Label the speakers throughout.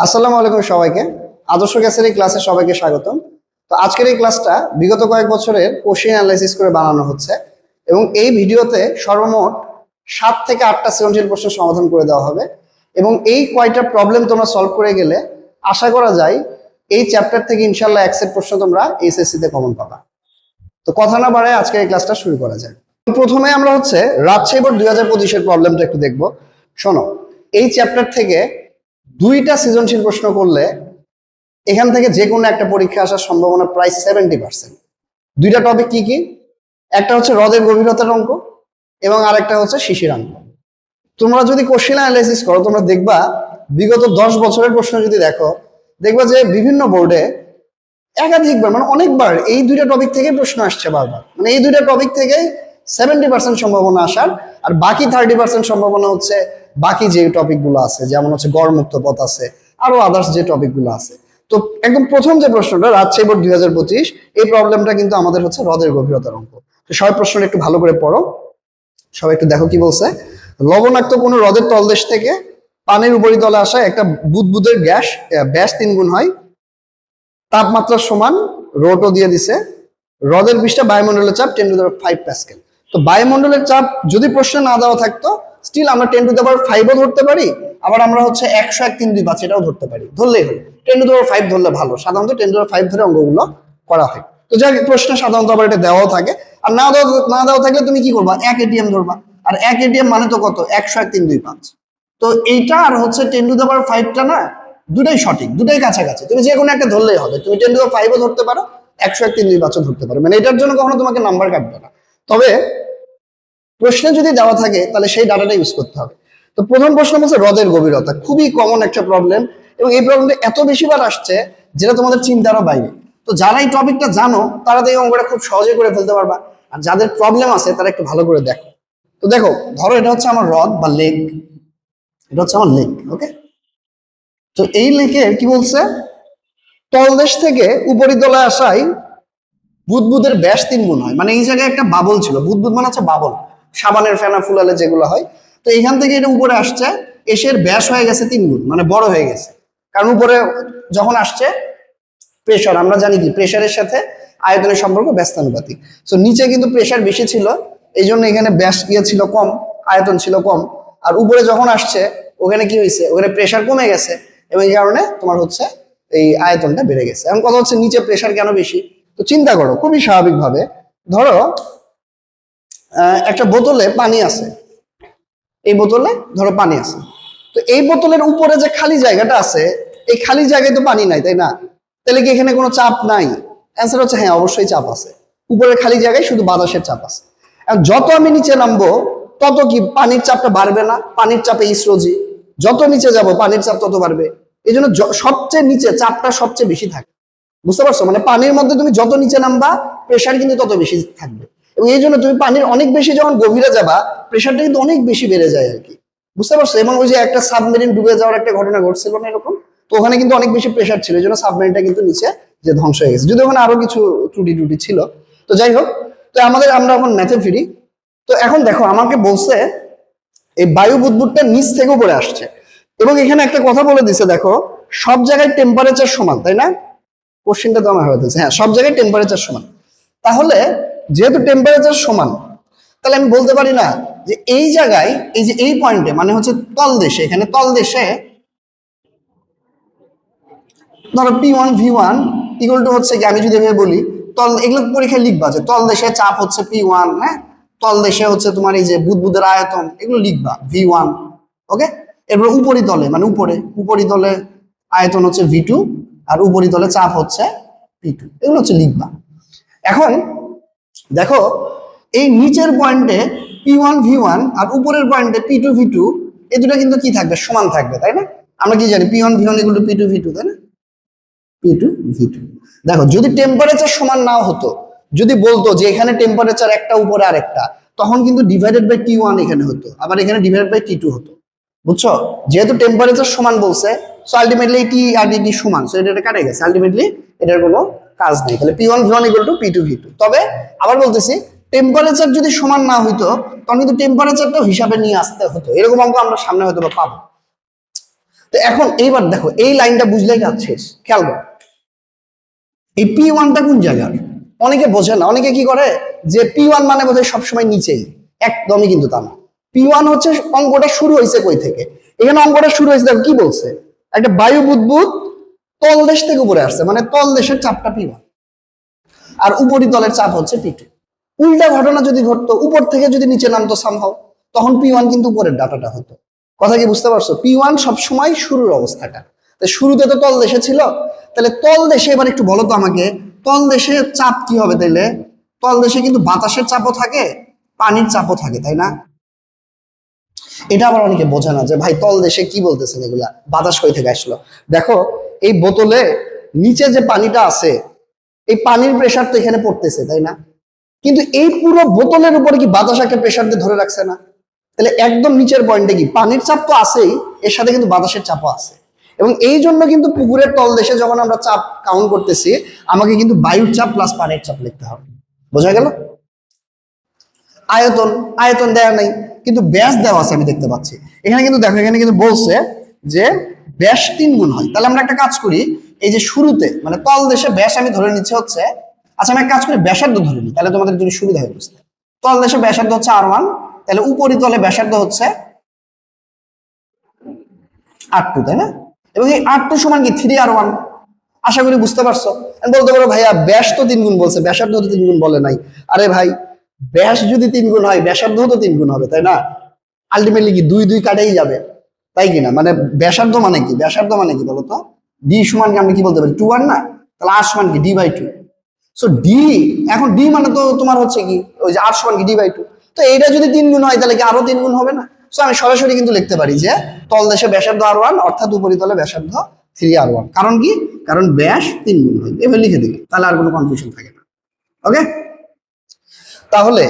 Speaker 1: আসসালামু আলাইকুম সবাইকে। আদর্শ গ্যাসের এই ক্লাসে সবাইকে স্বাগতম। তো আজকের এই ক্লাসটা বিগত কয়েক বছরের কোশ্চেন অ্যানালাইসিস করে বানানো হচ্ছে এবং এই ভিডিওতে সর্বমোট 7 থেকে 8টা সৃজনশীল প্রশ্নের সমাধান করে দেওয়া হবে এবং এই কয়টা প্রবলেম তোমরা সলভ করে গেলে আশা করা যায় এই চ্যাপ্টার থেকে ইনশাআল্লাহ 1 সেট প্রশ্ন তোমরা এইচএসসি তে কমন পাবা। তো কথা না বাড়ায় আজকের এই ক্লাসটা শুরু করা যায়। প্রথমে আমরা রাজশাহী বোর্ড 2025 এর প্রবলেমটা একটু দেখবো। শোনো, এই চ্যাপ্টার থেকে 2টা সৃজনশীল প্রশ্ন করলে এখান থেকে যে কোনো একটা পরীক্ষা আসার সম্ভাবনা প্রায় 70%। 2টা টপিক কি কি? একটা হচ্ছে হ্রদের গভীরতার অঙ্ক এবং আরেকটা হচ্ছে শিশির অঙ্ক। তোমরা যদি কোশ্চেন অ্যানালাইসিস করো তোমরা দেখবা বিগত 10 বছরের প্রশ্ন যদি দেখবা যে বিভিন্ন বোর্ডে একাধিকবার মানে অনেকবার এই 2টা টপিক থেকে প্রশ্ন আসছে বারবার। মানে এই 2টা টপিক থেকে 70% সম্ভাবনা আসার, আর বাকি 30% সম্ভাবনা হচ্ছে বাকি যে টপিকগুলো আছে, যেমন হচ্ছে গড়মুক্ত পথ আছে, আরো আদার্স যে টপিকগুলো আছে। তো একদম প্রথম যে প্রশ্নটা রাজশাহী বোর্ড 2025, এই প্রবলেমটা কিন্তু আমাদের হচ্ছে হ্রদের গভীরতার অঙ্ক। তো সবাই প্রশ্নটা একটু ভালো করে পড়ো, সবাই একটু দেখো কি বলছে। লবণাক্ত কোনো হ্রদের তলদেশ থেকে পানির উপরিতলে আসা একটা বুদবুদের গ্যাস ব্যাস 3 গুণ হয়, তাপমাত্রা সমান, রোটও দিয়ে দিছে, হ্রদের পৃষ্ঠে বায়ুমণ্ডলের চাপ 10⁵ প্যাসকেল। তো বায়ুমণ্ডলের চাপ যদি প্রশ্নে না দেওয়া থাকতো স্টিল আমরা 10⁵ও ধরতে পারি, আবার আমরা হচ্ছে 100, 1, 3, 2, 5 এটাও ধরতে পারি, ধরলেই হলো। 10⁵ ধরলে ভালো, সাধারণত 10⁵ ধরে অঙ্কগুলো করা হয়। তো যাই প্রশ্নে সাধারণত আবার এটা দেওয়াও থাকে, আর না দেওয়া থাকলে তুমি কি করবা, 1 এটিএম ধরবা, আর 1 এটিএম মানে তো কত, 100, 1, 3, 2, 5। তো এইটা আর হচ্ছে 10⁵ না, দুটাই সঠিক, দুটাই কাছাকাছি, তুমি যে কোনো একটা ধরলেই হবে। তুমি 10⁵ও ধরতে পারো, 100, 1, 3, 2, 5 ধরতে পারো, মানে এটার জন্য কখনো তোমাকে নাম্বার কাটবে না। তবে প্রশ্নে যদি দেওয়া থাকে তাহলে সেই ডাটাটা ইউজ করতে হবে। তো প্রথম প্রশ্ন হচ্ছে হ্রদের গভীরতা, খুবই কমন একটা প্রবলেম এবং এই প্রবলেমটা এত বেশিবার আসছে যেটা তোমাদের চিন্তারও বাইরে। তো যারা এই টপিকটা জানো তারা তো এই অঙ্কটা খুব সহজে করে ফেলতে পারবা, আর যাদের প্রবলেম আছে তারা একটু ভালো করে দেখো। তো দেখো, ধরো এটা হচ্ছে আমার হ্রদ বা লেক, এটা হচ্ছে আমার লেক, ওকে। তো এই লেকের কি বলছে, তলদেশ থেকে উপরিতলে আসায় বুদবুদের ব্যাস 3 গুণ হয়। মানে এই জায়গায় একটা বাবল ছিল, বুদবুদ মানে হচ্ছে বাবল, সাবানের ফেনা ফুলালে যেগুলো হয়। তো এখান থেকে এটা উপরে আসছে, এসের ব্যাস হয়ে গেছে 3 গুণ, মানে বড় হয়ে গেছে। কারণ উপরে যখন আসছে প্রেশার, আমরা জানি কি প্রেশারের সাথে আয়তনের সম্পর্ক ব্যস্তানুপাতিক। তো নিচে কিন্তু প্রেশার বেশি ছিল, এই জন্য এখানে ব্যাস ছিল কম, আয়তন ছিল কম। আর উপরে যখন আসছে ওখানে কি হয়েছে, ওখানে প্রেশার কমে গেছে এবং এই কারণে তোমার হচ্ছে এই আয়তনটা বেড়ে গেছে। এখন কথা হচ্ছে নিচে প্রেশার কেন বেশি? তো চিন্তা করো খুবই স্বাভাবিকভাবে, ধরো একটা বোতলে পানি আছে, এই বোতলে ধরো পানি আছে, তো এই বোতলের উপরে যে খালি জায়গাটা আছে এই খালি জায়গায় তো পানি নাই, তাই না? তাহলে কি এখানে কোনো চাপ নাই? অ্যান্সার হচ্ছে হ্যাঁ, অবশ্যই চাপ আছে। উপরের খালি জায়গায় শুধু বাতাসের চাপ আছে। যত আমি নিচে নামবো তত কি পানির চাপটা বাড়বে না? পানির চাপে ইসরোজি, যত নিচে যাব পানির চাপ তত বাড়বে। এই জন্য সবচেয়ে নিচে চাপটা সবচেয়ে বেশি থাকে, বুঝতে পারছো? মানে পানির মধ্যে তুমি যত নিচে নামবা প্রেশার কিন্তু তত বেশি থাকবে, এবং এই জন্য তুমি পানির অনেক বেশি যখন গভীরে যাবা প্রেশারটা কিন্তু অনেক বেশি বেড়ে যায় আর কি, বুঝতে পারছো? এবং ওই যে একটা সাবমেরিন ডুবে যাওয়ার একটা ঘটনা ঘটছিল না এরকম, তো ওখানে কিন্তু অনেক বেশি প্রেশার ছিল, এই জন্য সাবমেরিনটা কিন্তু নিচে যে ধ্বংস হয়ে গেছে, যদি ওখানে আরো কিছু ত্রুটি ছিল। তো যাই হোক, তো আমরা এখন ম্যাথে ফিরি। তো এখন দেখো আমাকে বলছে এই বায়ু বুদবুদটা নিচ থেকে উপরে আসছে এবং এখানে একটা কথা বলে দিছে, দেখো সব জায়গায় টেম্পারেচার সমান, তাই না? কোশ্চেনটা তো আমার হয়ে যাচ্ছে, হ্যাঁ সব জায়গায় টেম্পারেচার সমান। তাহলে যেহেতু টেম্পারেচার সমান, তাহলে আমি বলতে পারি না যে এই জায়গায় এই যে এই পয়েন্টে মানে হচ্ছে তলদেশে, এখানে তলদেশে ধরো P1V1 ইকুয়াল টু হচ্ছে কি, আমি যদি এভাবে বলি এগুলো পরীক্ষায় লিখবা যে তলদেশে চাপ হচ্ছে P1, হ্যাঁ, তলদেশে হচ্ছে তোমার এই যে বুদবুদের আয়তন, এগুলো লিখবা V1, ওকে। এরপর উপরিতলে মানে উপরিতলে আয়তন হচ্ছে V2 আর উপরিতলে চাপ হচ্ছে P2, এগুলো হচ্ছে লিখবা। এখন দেখো এই নিচের পয়েন্টে P1V1 আর উপরের পয়েন্টে P2V2, এই দুটো কিন্তু কি থাকবে, সমান থাকবে, তাই না? আমরা কি জানি P1V1 ইকুয়াল টু P2V2, তাই না? P2V2। দেখো যদি টেম্পারেচার সমান নাও হতো, যদি বলতো যে এখানে টেম্পারেচার একটা উপরে আরেকটা, তখন কিন্তু ডিভাইডেড বাই T1 এখানে হতো, আবার এখানে ডিভাইডেড বাই T2 হতো, বুঝছো? যেহেতু টেম্পারেচার সমান বলছে, সো আলটিমেটলি T আর DT সমান, সো এটা কাটে গেছে, আলটিমেটলি এটার কোনো কাজ নেই। তাহলে P1V1 ইকুয়াল টু P2V2। তবে আবার বলতেছি, টেম্পারেচার যদি সমান না হইতো তখন কিন্তু টেম্পারেচারটাও হিসাবে নিয়ে আসতে হতো, এরকম অঙ্ক আমরা সামনে হয়তো বা পাবো। তো এখন এইবার দেখো এই লাইনটা বুঝলেই কাজ শেষ। খেয়াল করো এই P1টা কোন জায়গার, অনেকে বোঝে না। অনেকে কি করে যে P1 মানে বোধহয় সবসময় নিচেই, একদমই কিন্তু তা না। P1 হচ্ছে অঙ্কটা শুরু হয়েছে কই থেকে, এখানে অঙ্কটা শুরু হয়েছে দেখো কি বলছে, একটা বায়ু বুদবুদ তলদেশ থেকে উপরে আসছে, মানে তলদেশের চাপটা P1 আর উপরিতলের চাপ হচ্ছে P2। উল্টা ঘটনা যদি ঘটতো, উপর থেকে যদি নিচে নামতো সামহাও, তখন P1 কিন্তু উপরের ডাটাটা হতো। কথা কি বুঝতে পারছো? P1 সবসময় শুরুর অবস্থাটা, শুরুতে তো তল দেশে ছিল, তাহলে তল দেশে এবার একটু বলো তো আমাকে, তল দেশে চাপ কি হবে তাইলে? তল দেশে কিন্তু বাতাসের চাপও থাকে, পানির চাপও থাকে, তাই না? এটা আবার অনেকে বোঝে না যে ভাই তল দেশে কি বলতেছেন এগুলা, বাতাস কই থেকে আসলো। দেখো এই বোতলে নিচে যে পানিটা আছে, এই পানির প্রেশার তো এখানে পড়তেছে, তাই না? কিন্তু এই পুরো বোতলের উপরে কি বাতাস একটা প্রেশার দিয়ে ধরে রাখছে না? তাহলে একদম নিচের পয়েন্টে কি পানির চাপ তো আছেই, এর সাথে কিন্তু বাতাসের চাপও আছে। এবং এই জন্য কিন্তু পুকুরের তলদেশে যখন আমরা চাপ কাউন্ট করতেছি, আমাকে কিন্তু বায়ুর চাপ প্লাস পানির চাপ লিখতে হবে। বোঝা গেল? আয়তন, আয়তন দেওয়া নাই কিন্তু ব্যাস দেওয়া আছে, আমি দেখতে পাচ্ছি এখানে। কিন্তু দেখো এখানে কিন্তু বলছে যে ব্যাস 3 গুণ হয়। তাহলে আমরা একটা কাজ করি, এই যে শুরুতে মানে তল দেশে ব্যাস আমি ধরে নিচ্ছি হচ্ছে, আচ্ছা আমি এক কাজ করি ব্যাসার্ধ ধরে নিই, তাহলে তোমাদের যদি সুবিধা হয় বুঝতে। তল দেশে ব্যাসার্ধ হচ্ছে R1, তাহলে উপরিতলে ব্যাসার্ধ হচ্ছে R2, তাই না? এবং এই R2 সমান কি 3R1। আশা করি বুঝতে পারছো। আমি বলতে পারো ভাইয়া ব্যাস তো 3 গুণ বলছে, ব্যাসার্ধ তো 3 গুণ বলে নাই। আরে ভাই ব্যাস যদি 3 গুণ হয়, ব্যাসার্ধ তো 3 গুণ হবে, তাই না? আলটিমেটলি কি 2 2 কাটেই যাবে, তাই কিনা? মানে ব্যাসার্ধ মানে কি, ব্যাসার্ধ মানে কি বলতো? ডি সমান কি আমরা কি বলতে পারি 2R না? তাহলে R সমান কি D/2। সো ডি, এখন ডি মানে তো তোমার হচ্ছে কি ওই যে R সমান কি D/2। তো এইটা যদি 3 গুণ হয় তাহলে কি আরো 3 গুণ হবে না? সো আমি সরাসরি কিন্তু লিখতে পারি যে তল দেশে ব্যাসার্ধ R1 অর্থাৎ উপরিতলে ব্যাসার্ধ 3R1। কারণ কি? কারণ ব্যাস 3 গুণ হয়। এভাবে লিখে দিই, তাহলে আর কোনো কনফিউশন থাকে না। ওকে, তাহলে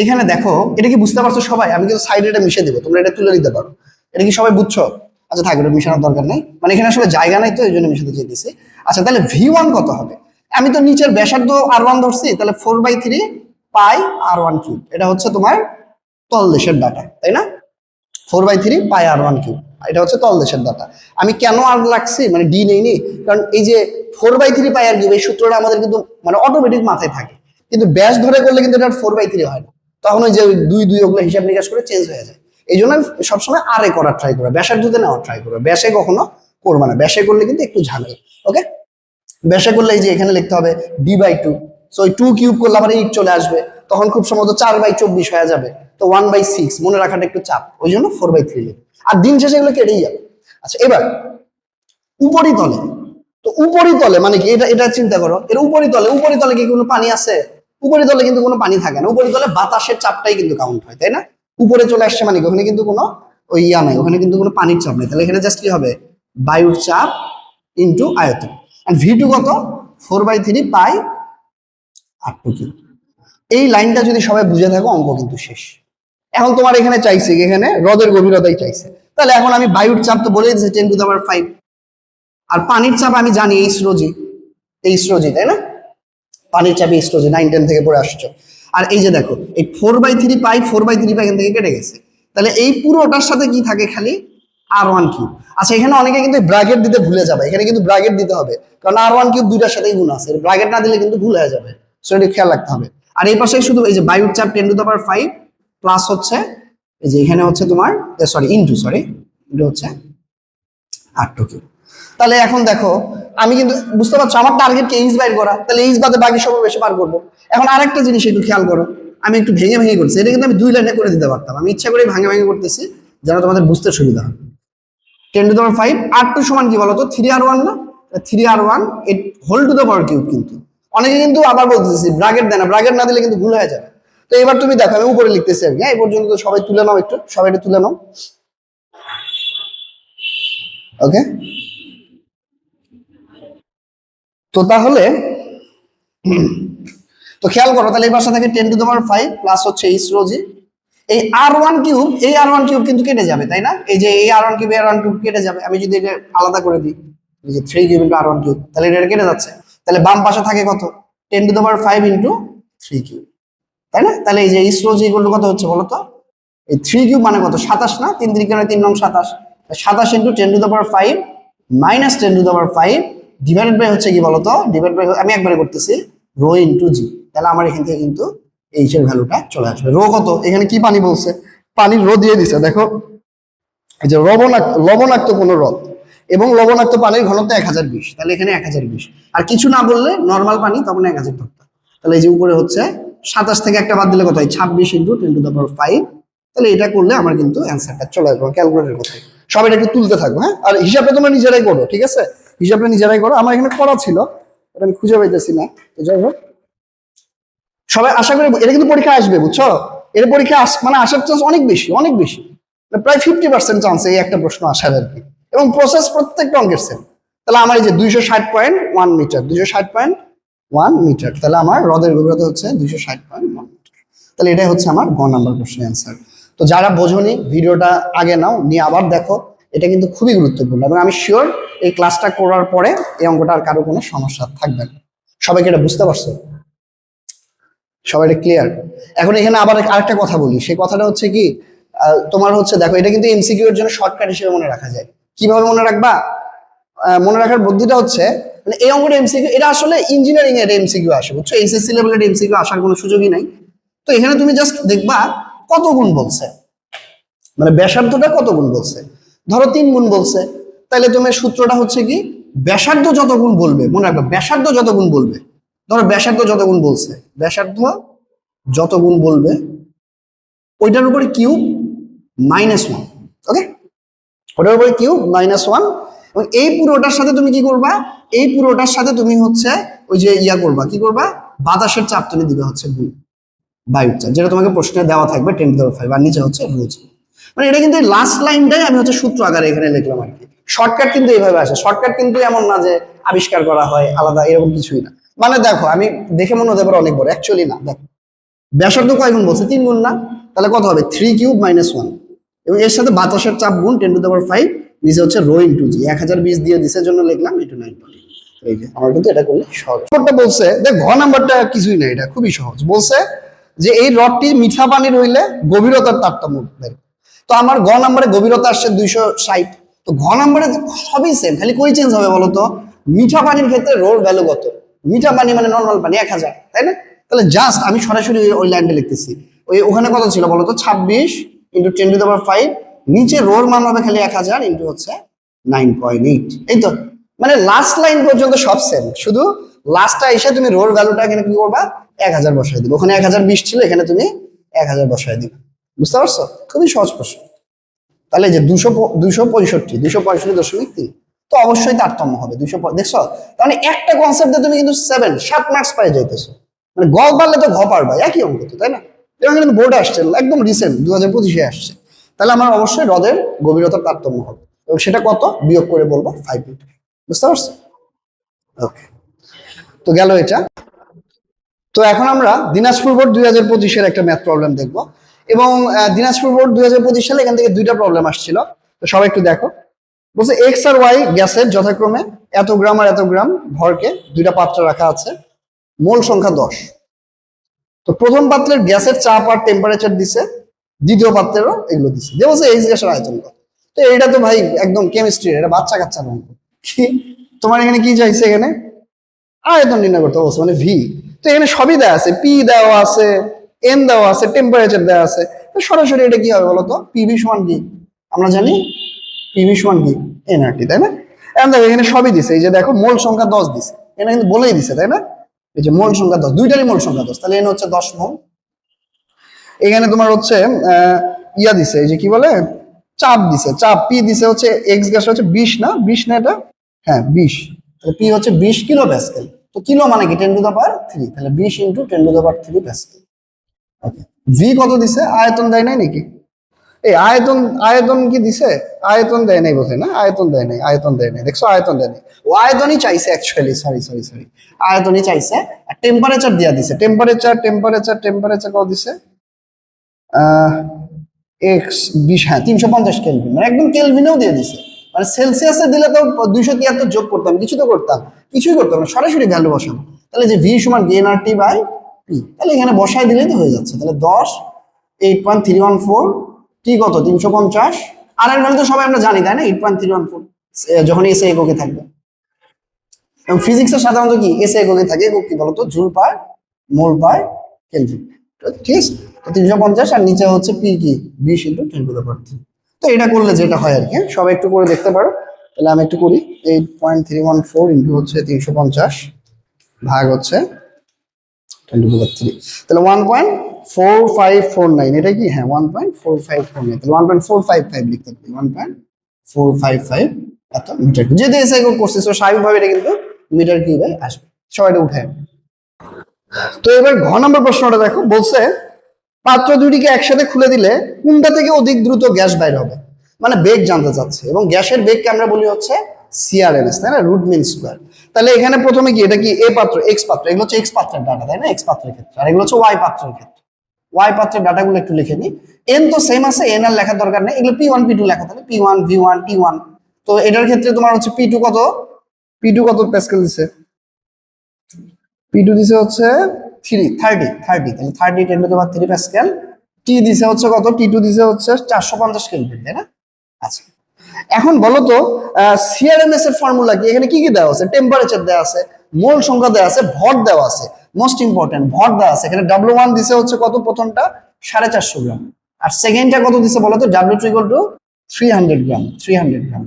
Speaker 1: এখানে দেখো এটা কি বুঝতে পারছো সবাই? আমি কিন্তু সাইডে এটা মিশে দেবো, তোমরা এটা তুলে নিতে পারো। এটা কি সবাই বুঝছো? আচ্ছা থাকবে, এটা মিশানোর দরকার নেই, মানে এখানে আসলে জায়গা নাই তো এই জন্য মিশাতে চাইতেছি। আচ্ছা তাহলে V1 কত হবে? আমি তো নিচের ব্যাসার্ধ R1 ধরছি, তাহলে 4/3 পাই R1 কিউব। এটা হচ্ছে তোমার তলদেশের ডাটা, তাই না? 4/3 পাই R1 কিউব, এটা হচ্ছে তলদেশের ডাটা। আমি কেন আর লাগছি মানে ডি নেইনি, কারণ এই যে 4/3 পাই আর কিউব এই সূত্রটা আমাদের কিন্তু মানে অটোমেটিক মাথায় থাকে, কিন্তু ব্যাস ধরে করলে কিন্তু এটা 4/3 হয় না। তখন ওই যে 2 2 ওগুলো হিসাব নিকাশ করে চেঞ্জ হয়ে যায়। এই জন্য আমি সবসময় আরে করার ট্রাই করবো, ব্যাসার্ধতে নেওয়ার ট্রাই করবো। ব্যাসে কখনো করবো না, ব্যাসে করলে কিন্তু একটু ঝামেলা। ওকে, ব্যাসে করলে এই যে এখানে লিখতে হবে D/2। সো ওই 2 কিউব করলে আবার 8 চলে আসবে, তখন খুব সম্ভবত 4/24 হয়ে যাবে। তো 1/6 মনে রাখাটা একটু চাপ, ওই জন্য 4/3 লিখি। আর দিন শেষে এগুলো কেটেই যাবে। আচ্ছা এবার উপরিতলে, তো উপরিতলে মানে কি এটা এটা চিন্তা করো, এর উপরিতলে, উপরিতলে কি কোনো পানি আছে? উপরিতলে কিন্তু কোনো পানি থাকে না, উপরিতলে বাতাসের চাপটাই কিন্তু কাউন্ট হয়, তাই না? উপরে চলে আসছে মানে কি ওখানে কিন্তু কোনো ওই ইয়া নাই, ওখানে কিন্তু কোনো পানির চাপ নেই। তাহলে এখানে জাস্ট কি হবে, বায়ুর চাপ ইন্টু আয়তন। আর V2 কত? 4/3 পাই R2 কিউব। এই লাইনটা যদি সবাই বুঝে থাকো অঙ্ক কিন্তু শেষ। এখন তোমার এখানে চাইছে কি, এখানে হ্রদের গভীরতাই চাইছে, তাহলে এখন আমি বায়ুর চাপ তো বলে দিয়েছি 10⁵, আর পানির চাপ আমি জানি এইচ রোজি, তাই না? পানির চাপ এইচ রোজি 9 10 থেকে পড়ে আসছো। আর এই যে দেখো এই 4/3 পাই 4/3 পাই এখান থেকে কেটে গেছে, তাহলে এই পুরোটার সাথে কি থাকে খালি R1 কিউব। আচ্ছা এখানে অনেকে কিন্তু ব্র্যাকেট দিতে ভুলে যাবে, এখানে কিন্তু ব্র্যাকেট দিতে হবে, কারণ R1 কিউব দুইটার সাথেই গুণ আছে, ব্র্যাকেট না দিলে কিন্তু ভুল হয়ে যাবে, সেটা খেয়াল রাখতে হবে। আর এই পাশে শুধু এই যে বায়ুর চাপ 10⁵ প্লাস হচ্ছে এই যে এখানে হচ্ছে তোমার ইন্টু এটা হচ্ছে R2 কিউব। তাহলে এখন দেখো আমি কিন্তু বুঝতে পারছো আমার টার্গেট কে এইচ বাইর করা, তাহলে এইচ বাদে বাকি সব বেশি পার করবো। এখন আরেকটা জিনিস একটু খেয়াল করো, আমি একটু ভেঙে ভেঙে করছি, এটা কিন্তু আমি 2 লাইনে করে দিতে পারতাম, আমি ইচ্ছা করে ভাঙে ভাঙে করতেছি যেন তোমাদের বুঝতে সুবিধা হয়। 10⁵ R2 সমান কি বলতো 3R1 না? 3R1 whole to the power cube. কিন্তু অনেকে কিন্তু আবার বলতেছি ব্র্যাকেট দেয় না, ব্র্যাকেট না দিলে কিন্তু ভুল হয়ে যাবে। তো এবার তুমি দেখো আমি উপরে লিখতেছি আর কি, এই পর্যন্ত সবাই তুলে নাও, একটু সবাই একটু তুলে নাও। ওকে, তো তাহলে তো খেয়াল করো, তাহলে এই পাশে থাকে 10⁵ প্লাস হচ্ছে এইচ রোজি। এই R1 কিউব, এই R1 কিউব কিন্তু কেটে যাবে, তাই না? এই যে এই R1 কিউব R1 কিউব কেটে যাবে। আমি যদি এটা আলাদা করে দিই, এই যে 3 কিউব ইন্টু R1 কিউব, তাহলে এটা কেটে যাচ্ছে। তাহলে বাম পাশে থাকে কত 10⁵ ইন্টু 3 কিউব, তাই না? তাহলে এই যে এইচ রোজি এগুলো কত হচ্ছে বলো তো, এই 3 কিউব মানে কত 27 না? 3 3 3 9 27, 27 into 10 to the power 5 minus 10 to the power 5 divided by হচ্ছে কি বলতো, ডিভাইড বাই আমি একবারে করতেছি রো ইন্টু জি। তাহলে আমার এখান থেকে কিন্তু এইচ এর ভ্যালুটা চলে আসবে। রো কত, এখানে কি পানি বলছে, পানির রো দিয়ে দিছে। দেখো এই যে লবণাক্ত কোনো হ্রদ এবং লবণাক্ত পানির ঘনত্ব 1020, তাহলে এখানে 1020। আর কিছু না বললে নর্মাল পানি তখন 1000 ধরতাম। তাহলে এই যে উপরে হচ্ছে 27 থেকে একটা বাদ দিলে কত হয়, 26 ইন্টু 10 টু দ্য পাওয়ার 5। তাহলে এটা করলে আমার কিন্তু অ্যান্সারটা চলে আসবে ক্যালকুলেটরের কথায়। সবাই একটু তুলতে থাকবো, হ্যাঁ। আর হিসাবটা তোমরা নিজেরাই করো, ঠিক আছে, হিসাবটা নিজেরাই করো। আমার এখানে করা ছিল, এটা আমি খুঁজে পাইতেছি না। তো যাই হোক, সবাই আশা করি এটা কিন্তু পরীক্ষা আসবে, বুঝছো, এর পরীক্ষা মানে আসার চান্স অনেক বেশি, অনেক বেশি, প্রায় 50% চান্স এই একটা প্রশ্ন আসার আর কি। এবং প্রসেস প্রত্যেকটা অঙ্কের সেম। তাহলে আমার এই যে 260.1 মিটার, 260.1 মিটার, তাহলে আমার হ্রদের গভীরতা হচ্ছে 260.1 মিটার। তাহলে এটাই হচ্ছে আমার গ নাম্বার প্রশ্নের অ্যান্সার। তো যারা বোঝোনি ভিডিওটা আগে নাও, নিয়ে আবার দেখো, এটা কিন্তু খুবই গুরুত্বপূর্ণ। এবং আমি শিওর এই ক্লাসটা করার পরে এই অঙ্কটা আর কারো কোনো সমস্যা থাকবে না। সবাইকে এটা বুঝতে পারছো? সবাই এটা ক্লিয়ার? এখন এখানে আবার আরেকটা কথা বলি, সেই কথাটা হচ্ছে কি, তোমার হচ্ছে দেখো, এটা কিন্তু এমসিকিউ এর জন্য শর্টকাট হিসেবে মনে রাখা যায়। কিভাবে মনে রাখবা? মনে রাখার বুদ্ধিটা হচ্ছে, মানে এই অঙ্কটা এমসিকিউ, এটা আসলে ইঞ্জিনিয়ারিং এর এমসিকিউ আসে, বুঝছো, এইচএসসি লেভেলের এমসিকিউ আসার কোনো সুযোগই নাই। তো এখানে তুমি জাস্ট দেখবা কত গুণ বলছে, মানে ব্যাসার্ধটা কত গুণ বলছে। ধরো 3 গুণ বলছে, তাহলে তোমার সূত্রটা হচ্ছে কি, ব্যাসার্ধ যত গুণ বলবে, মনে রাখবা ব্যাসার্ধ যত গুণ বলবে, ধরো ব্যাসার্ধ যত গুণ বলছে, ব্যাসার্ধ যত গুণ বলবে ওইটার উপরে কিউব -1, ওকে, ওটার উপরে কিউব -1। এবং এই পুরোটার সাথে তুমি কি করবা, এই পুরোটার সাথে তুমি হচ্ছে ওই যে ইয়া করবা, কি করবা, বাতাসের চাপ তুমি দিবে হচ্ছে গুণ বায়ুর চাপ, যেটা তোমাকে প্রশ্নে দেওয়া থাকবে 10 টু দ্য পাওয়ার 5, আর নিচে হচ্ছে রোজ। মানে এটা কিন্তু লাস্ট লাইনটাই আমি হচ্ছে সূত্র আকারে এখানে লিখলাম আর কি। শর্টকাট কিন্তু এইভাবে আসে, শর্টকাট কিন্তু এমন না যে আবিষ্কার করা হয় আলাদা, এরকম কিছুই না। মানে দেখো, আমি দেখে মনে হতে পারে অনেক বড়, অ্যাকচুয়ালি না। দেখো ব্যাসার্ধ কয় গুণ বলছে, 3 গুণ না, তাহলে কত হবে, 3 কিউব -1, এবং এর সাথে বাতাসের চাপ গুণ 10 টু দ্য পাওয়ার 5, নিচে হচ্ছে রো ইন্টু জি। 1020 দিয়ে দিছে জন্য লিখলাম এটা 920। এই যে আমার কিন্তু এটা করলে সহজ। নম্বরটা বলছে, দেখ ঘ নাম্বারটা কিছুই না, এটা খুবই সহজ। বলছে যে এই হ্রদটি মিঠা পানির হইলে গভীরতার তারতম্য বের। তো আমার গ নাম্বারে গভীরতা আসছে 260, তো ঘ নাম্বারে সবই সেম, খালি কই চেঞ্জ হবে বলতো, মিঠা পানির ক্ষেত্রে রোর ভ্যালু কত, মিঠা পানি মানে নর্মাল পানি 1000, তাই না? তাহলে জাস্ট আমি সরাসরি ওই লাইনটা লিখতেছি। ওখানে কত ছিল বলতো, 26 ইন্টু 10 টু দ্য পাওয়ার 5, নিচে রোর মান হবে খালি 1000 ইন্টু হচ্ছে 9.8। এই তো, মানে লাস্ট লাইন পর্যন্ত সব সেম, শুধু লাস্টটা এসে তুমি রোর ভ্যালুটা এখানে কি করবা, 1000 বসায় দিবে। ওখানে 1020 ছিল, এখানে তুমি 1000 বসায় দিবে। বুঝতে পারছো? খুবই সহজ প্রশ্ন। তাহলে যে 265.3, তো অবশ্যই তারতম্য হবে 200। দেখছো, তাহলে একটা কনসেপ্ট দিয়ে তুমি কিন্তু 7 মার্কস পাই যাইতেছো। মানে গ পারলে তো ঘ পারবা, একই অঙ্ক তো, তাই না? এবং কিন্তু বোর্ডে আসছে একদম রিসেন্ট 2025-এ আসছে। তাহলে আমার অবশ্যই হ্রদের গভীরতার তারতম্য হবে, এবং সেটা কত বিয়োগ করে বলবো 5 মিটার। বুঝতে পারছো? ওকে, তো গেল এটা। তো এখন আমরা দিনাজপুর বোর্ড 2025-এর একটা ম্যাথ প্রবলেম দেখবো। এবং দিনাজপুর বোর্ড 2025 সালে এখান থেকে 2টা প্রবলেম আসছিল। তো সবাই একটু দেখো। বলছে এক্স আর ওয়াই গ্যাসের যথাক্রমে এত গ্রাম আর এত গ্রাম ভরকে 2টা পাত্রে রাখা আছে, মোল সংখ্যা 10। তো প্রথম পাত্রের গ্যাসের চাপ আর টেম্পারেচার দিছে, দ্বিতীয় পাত্রেরও এগুলো দিছে। যে বলছে এইচ গ্যাসের আয়তন কত। তো এটা তো ভাই একদম কেমিস্ট্রি, এটা বাচ্চা কাচ্চা অঙ্ক। কি তোমার এখানে কি চাইছে, এখানে আয়তন নির্ণয় করতে বলছে, মানে ভি। তো এখানে সবই দেওয়া আছে, পি দেওয়া আছে, এন দেওয়া আছে, টেম্পারেচার দেওয়া আছে। তো সরাসরি এটা কি হবে বলতো, পিভি সমান কি, আমরা জানি পিভি সমান কি এনআরটি, তাই না? এখন দেখো এখানে সবই দিছে, এই যে দেখো মোল সংখ্যা 10 দিছে, এটা কিন্তু বলেই দিছে, তাই না? এই যে মোল সংখ্যা 10, দুইটারই মোল সংখ্যা 10, তাহলে এন হচ্ছে 10 মোল। এখানে তোমার হচ্ছে ইয়া দিছে, এই যে কি বলে, চাপ দিছে, চাপ পি দিছে হচ্ছে, এক্স গ্যাস হচ্ছে 20 না, 20 না এটা, হ্যাঁ 20, পি হচ্ছে 20 কিলো প্যাসকেল। তো কিলো মানে কি 10 টু দ্য পাওয়ার 3, তাহলে 20 into 10 to the power 3 Pascal. Okay, V কত দিছে, আয়তন দেয় নাই নাকি? এই আয়তন কি দিছে, আয়তন দেয় নাই বোধহয়, না আয়তন দেয় নাই, আয়তন দেয় নাই, দেখছো আয়তন দেয় নাই, ও আয়তনই চাইছে অ্যাকচুয়ালি, সরি আয়তনই চাইছে। আর টেম্পারেচার দিয়া দিছে, টেম্পারেচার কত দিছে, এক্স 20, হ্যাঁ 350 কেলভিন, মানে একদম কেলভিনেও দিয়ে দিছে। মানে সেলসিয়াসে দিলে তো 273 যোগ করতাম, কিছুই করতাম না, সরাসরি ভ্যালু বসানো। তাহলে যে ভি সমান VnRT বাই পি, তাহলে এখানে বসাই দিলেই তো হয়ে যাচ্ছে। তাহলে 10, 8.314, টি কত 350, আর এর ভ্যালু তো সবাই আমরা জানি, তাই না? 8.314 যখন এসে এককে থাকবে। এবং ফিজিক্সের সাধারণত কি এসে এককে থাকে, একক কি বলতো? জুল পার মোল পার কেলভিন। ঠিক আছে, তো 350 আর নিচে হচ্ছে পি কি 20 × 10⁻³ তো এটা করলে যেটা হয় আর কি, সবাই একটু করে দেখতে পারো। তাহলে আমি একটু করি, 8.314 ইন্টু হচ্ছে 350 ভাগ হচ্ছে 10⁻³ তাহলে 1.4549, এটা কি? হ্যাঁ 1.4549, তাহলে 1.455 লিখতে পারি, 1.455 এত মিটার কিউব। যেহেতু এসআই কোড করছিস তো স্বাভাবিকভাবে এটা কিন্তু মিটার কিউবে আসবে। সবাইটা উঠে। তো এবার ঘ নম্বর প্রশ্নটা দেখো, বলছে পাত্র দুটিকে একসাথে খুলে দিলে কোনটা থেকে অধিক দ্রুত গ্যাস বাইর হবে, মানে বেগ জানতে চাচ্ছে। এবং গ্যাসের বেগকে আমরা বলি হচ্ছে সিআরএমএস, তাই না? Root mean square. তাহলে এখানে প্রথমে কি, এটা কি এ পাত্র, এক্স পাত্র, এগুলো হচ্ছে এক্স পাত্রের ডাটা, তাই না? এক্স পাত্রের ক্ষেত্রে, আর এগুলো হচ্ছে ওয়াই পাত্রের ক্ষেত্রে। ওয়াই পাত্রের ডাটাগুলো একটু লিখে নিই। এন তো সেম আছে, এন আর লেখার দরকার নেই, এগুলো পি ওয়ান পি টু লেখা, তাহলে P one V one T one. তো এটার ক্ষেত্রে তোমার হচ্ছে পি টু কত, পি টু কত প্যাসকেল দিছে? পি টু দিছে হচ্ছে 30, তাহলে 30 10⁻³ প্যাসকেল। টি দিছে হচ্ছে কত? টি টু দিছে হচ্ছে 450 কেলভিন, তাই না? আচ্ছা, এখন বলো তো সিআরএমএস এর ফর্মুলা কি? এখানে কি কি দেওয়া আছে? টেম্পারেচার দেওয়া আছে, মোল সংখ্যা দেওয়া আছে, ভর দেওয়া আছে। মোস্ট ইম্পর্টেন্ট ভর দেওয়া আছে। এখানে W1 দিছে হচ্ছে কত? প্রথমটা 450 গ্রাম, আর সেকেন্ডটা কত দিছে বলো তো? W2 = 300 গ্রাম, 300 গ্রাম।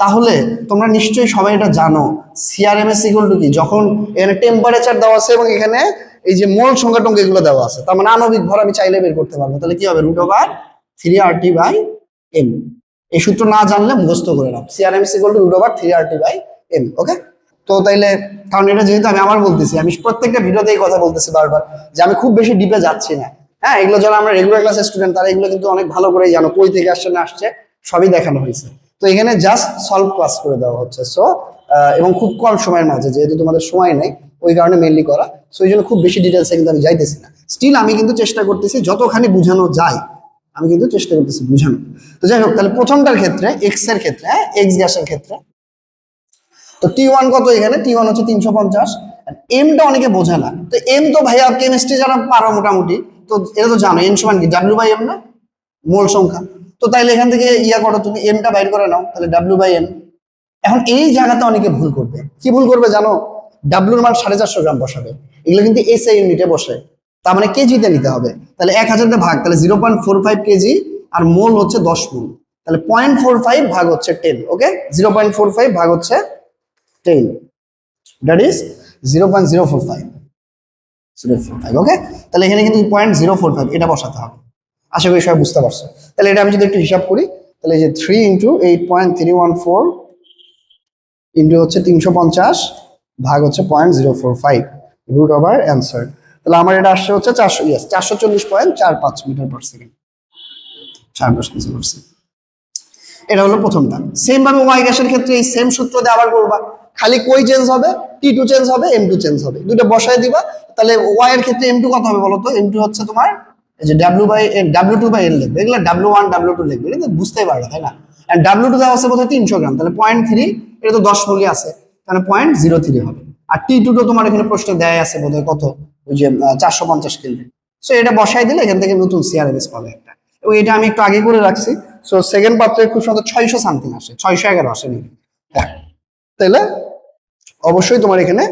Speaker 1: তাহলে তোমরা নিশ্চয়ই সবাই এটা জানো, সিআরএমএস = কি? যখন এখানে টেম্পারেচার দেওয়া আছে এবং এখানে এই যে মোল সংখ্যা টঙ্ক এগুলো দেওয়া আছে, তার মানে আণবিক ভর আমি চাইলে বের করতে পারবো। তাহলে কি হবে? √3RT/m। এই সূত্র না জানলে মুখস্থ করে নাও, সিআরএমএস = √3RT/m। ওকে, তো তাইলে কারণ এটা যেহেতু আমি আবার বলতেছি, আমি প্রত্যেকটা ভিডিওতে এই কথা বলতেছি বারবার যে আমি খুব বেশি ডিপে যাচ্ছি না। হ্যাঁ, এগুলো যারা আমরা রেগুলার ক্লাসের স্টুডেন্ট তারা এগুলো কিন্তু অনেক ভালো করেই জানো, কই থেকে আসছে না আসছে সবই দেখানো হয়েছে। তো এখানে জাস্ট সলভ ক্লাস করে দেওয়া হচ্ছে। সো এবং খুব কম সময়ের মাঝে, যেহেতু তোমাদের সময় নেই ওই কারণে মেনলি করা, সো এই জন্য খুব বেশি ডিটেলসে কিন্তু আমি যাইতেছি না। স্টিল আমি কিন্তু চেষ্টা করতেছি যতখানি বোঝানো যায়, আমি কিন্তু চেষ্টা করতেছি বোঝানো। তো যাই হোক, তাহলে প্রথমটার ক্ষেত্রে এক্স এর ক্ষেত্রে, হ্যাঁ এক্স গ্যাসের ক্ষেত্রে, তো টি1 কত? এখানে টি1 হচ্ছে 350। এমটা অনেকে বোঝে না, তো এম তো ভাইয়া কেমিস্ট্রি যারা পারো মোটামুটি, তো এটা তো জানো এন সমান কি W/m না, মোল সংখ্যা। তো তাইলে এখান থেকে ইয়া করো, তুমি এমটা বাইর করে নাও, তাহলে W/m। এখন এই জায়গাতে অনেকে ভুল করবে। কি ভুল করবে জানো? ডাব্লুর মান 450 গ্রাম বসাবে, এগুলো কিন্তু এসআই ইউনিটে বসে, তার মানে কেজিতে নিতে হবে। তাহলে 1000 ভাগ, তাহলে 0.45 কেজি, আর মোল হচ্ছে 10 মোল, তাহলে 0.45 ভাগ হচ্ছে 10। ওকে, 0.45 ভাগ হচ্ছে 10, দ্যাট ইজ 0.045। ওকে, তাহলে এখানে কিন্তু 0.045 এটা বসাতে হবে। আশা করি সবাই বুঝতে পারছো। তাহলে এটা আমি যদি একটু হিসাব করি, তাহলে যে 3 × 8.314 ইন্টু হচ্ছে 350 ভাগ হচ্ছে 0.045 রুট ওভার অ্যান্সার। তাহলে আমার এটা আসছে হচ্ছে 440.45 মিটার/সেকেন্ড, 4 এটা হলো প্রথমটা। সেম ভাবে ওয়াই গ্যাসের ক্ষেত্রে এই সেম সূত্র দিয়ে আবার করবা, খালি কই চেঞ্জ হবে, টি2 চেঞ্জ হবে, এম2 চেঞ্জ হবে, দুটো বসায় দিবা। তাহলে ওয়াই এর ক্ষেত্রে এম2 কত হবে বলো তো? এম2 হচ্ছে তোমার এই যে W/N লিখবে, এগুলো W1 W2 লিখবে, এটা তো বুঝতেই পারবে, তাই না? আর W2 দেওয়া আছে বোধহয় 300 গ্রাম, তাহলে 0.3, এটা তো 10 মোলই আছে, তাহলে 0.03 হবে। আর টি2 তো তোমার এখানে প্রশ্ন দেয় আছে বোধহয় কত, ওই যে 450 কেলভিন। সো এটা বসাই দিলে এখান থেকে নতুন সিআরএমএস পাবে একটা, এবং এটা আমি একটু আগে করে রাখছি। সো সেকেন্ড পাত্রে খুব সুন্দর 600 সামথিং আসে, 611 আসে নাকি? হ্যাঁ, তাহলে অবশ্যই তোমার এখানে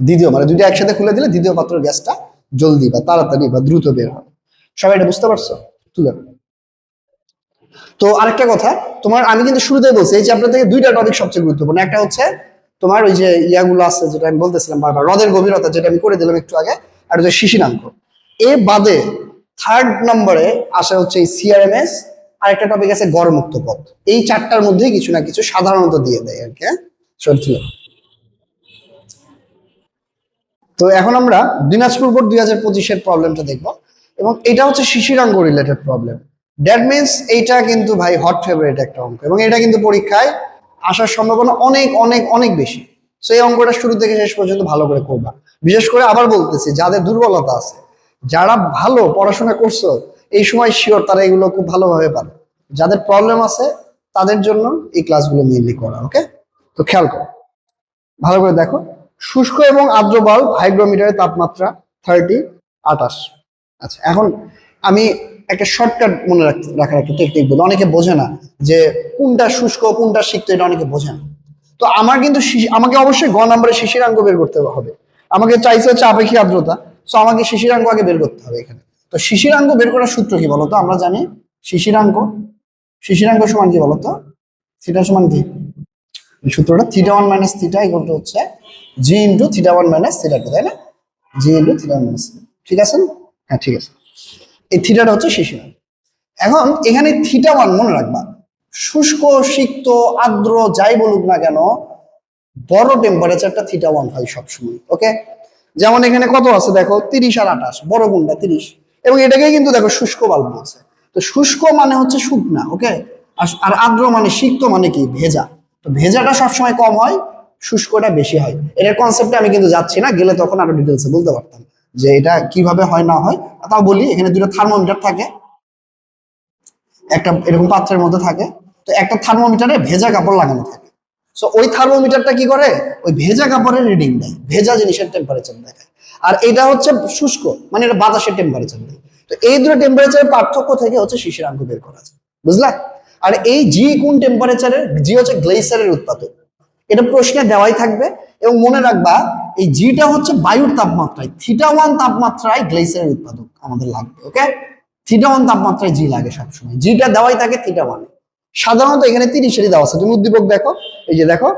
Speaker 1: দ্বিতীয়, মানে দুইটা একসাথে খুলে দিলে দ্বিতীয় পাত্রের গ্যাসটা জলদি বা তাড়াতাড়ি বা দ্রুত বের হবে। সবাই এটা বুঝতে পারছো? তুলে। তো আরেকটা কথা, তোমার আমি কিন্তু শুরুতেই বলছি এই চ্যাপ্টার থেকে দুইটা টপিক সবচেয়ে গুরুত্বপূর্ণ। একটা হচ্ছে তোমার ওই যে ইয়াগুলো আছে যেটা আমি বলতেছিলাম বারবার, হ্রদের গভীরতা যেটা আমি করে দিলাম একটু আগে, আর হচ্ছে শিশিরাঙ্ক। এ বাদে থার্ড নম্বরে আসে হচ্ছে এই সিআরএমএস, আর একটা টপিক আছে গড়মুক্ত পথ। এই চারটার মধ্যেই কিছু না কিছু সাধারণত দিয়ে দেয় আর কি। সত্যি। তো এখন আমরা দিনাজপুর বোর্ড 2025-এর প্রবলেমটা দেখবো, এবং এটা হচ্ছে শিশিরাঙ্গ রিলেটেড প্রবলেম। দ্যাট মিনস এইটা কিন্তু ভাই হট ফেভারিট একটা অঙ্ক, এবং এটা কিন্তু পরীক্ষায় আসার সম্ভাবনা অনেক অনেক অনেক বেশি। সো এই অঙ্কটা শুরু থেকে শেষ পর্যন্ত ভালো করে করবা। বিশেষ করে আবার বলতেছি, যাদের দুর্বলতা আছে, যারা ভালো পড়াশোনা করছো এই সময় শিওর তারা এগুলো খুব ভালোভাবে পারে। যাদের প্রবলেম আছে তাদের জন্য এই ক্লাসগুলো মেইনলি করা। ওকে, তো খেয়াল করো, ভালো করে দেখো। শুষ্ক এবং আর্দ্র বাল্ব হাইগ্রোমিটারের তাপমাত্রা 28। আচ্ছা, এখন আমি একটা শর্টকাট মনে রাখার একটা টেকনিক বলি, অনেকে বোঝে না যে কোনটা শুষ্ক কোনটা সিক্ত, এটা অনেকে বোঝে না। তো আমার কিন্তু আমাকে অবশ্যই গ নম্বরে শিশিরাঙ্ক বের করতে হবে। আমাকে চাইছে হচ্ছে আপেক্ষিক আর্দ্রতা, সো আমাকে শিশিরাঙ্ক আগে বের করতে হবে এখানে। তো শিশিরাঙ্ক বের করার সূত্র কি বলতো? আমরা জানি শিশিরাঙ্ক সমান কি বলতো? থিটা সমান কি? এই সূত্রটা θ1 - θ ইকুয়াল টু হচ্ছে g ইনটু θ1 - θ2, তাই না? g ইনটু θ1 - ঠিক আছে না? হ্যাঁ ঠিক আছে। এই থিটাটা হচ্ছে শিশিরাঙ্ক। এখন এখানে θ1 মনে রাখবা, শুষ্ক সিক্ত আর্দ্র যাই বলুক না কেন, বড় টেম্পারেচারটা θ1 হয় সবসময়। ওকে, যেমন এখানে কত আছে দেখো, 30 আর 28, বড় কোনটা 30, এবং এটাকেই কিন্তু দেখো শুষ্ক বাল্ব বলছে। তো শুষ্ক মানে হচ্ছে শুকনা, ওকে, আর আর্দ্র মানে সিক্ত মানে কি? ভেজা। তো ভেজাটা সবসময় কম হয়, শুষ্কটা বেশি হয়। এটার কনসেপ্টে আমি কিন্তু যাচ্ছি না, গেলে তখন আরো ডিটেলসে বলতে পারতাম যে এটা কিভাবে হয় না হয়। তাও বলি, এখানে দুটো থার্মোমিটার থাকে, একটা এরকম পাত্রের মধ্যে থাকে। তো একটা থার্মোমিটারে ভেজা কাপড় লাগানো থাকে। সো ওই থার্মোমিটারটা কি করে? ওই ভেজা কাপড়ের রিডিং দেয়, ভেজা জিনিসের টেম্পারেচার দেখায়। আর এটা হচ্ছে শুষ্ক, মানে এটা বাতাসের টেম্পারেচার দেয়। তো এই দুটো টেম্পারেচারের পার্থক্য থেকে হচ্ছে শিশিরাঙ্ক বের করা যায়, বুঝলা? আর এই জি কোন টেম্পারেচারের? জি হচ্ছে গ্লেসিয়ারের উৎপাদক, এটা প্রশ্নে দেওয়াই থাকবে। এবং মনে রাখবা, এই জিটা হচ্ছে বায়ুর তাপমাত্রায়, θ1 তাপমাত্রায় গ্লেসিয়ারের উৎপাদক আমাদের লাগবে। ওকে, θ1 তাপমাত্রায় জি লাগে সবসময়, জিটা দেওয়াই থাকে θ1। সাধারণত এখানে 30-এরই দেওয়া আছে, তুমি উদ্দীপক দেখো, এই যে দেখো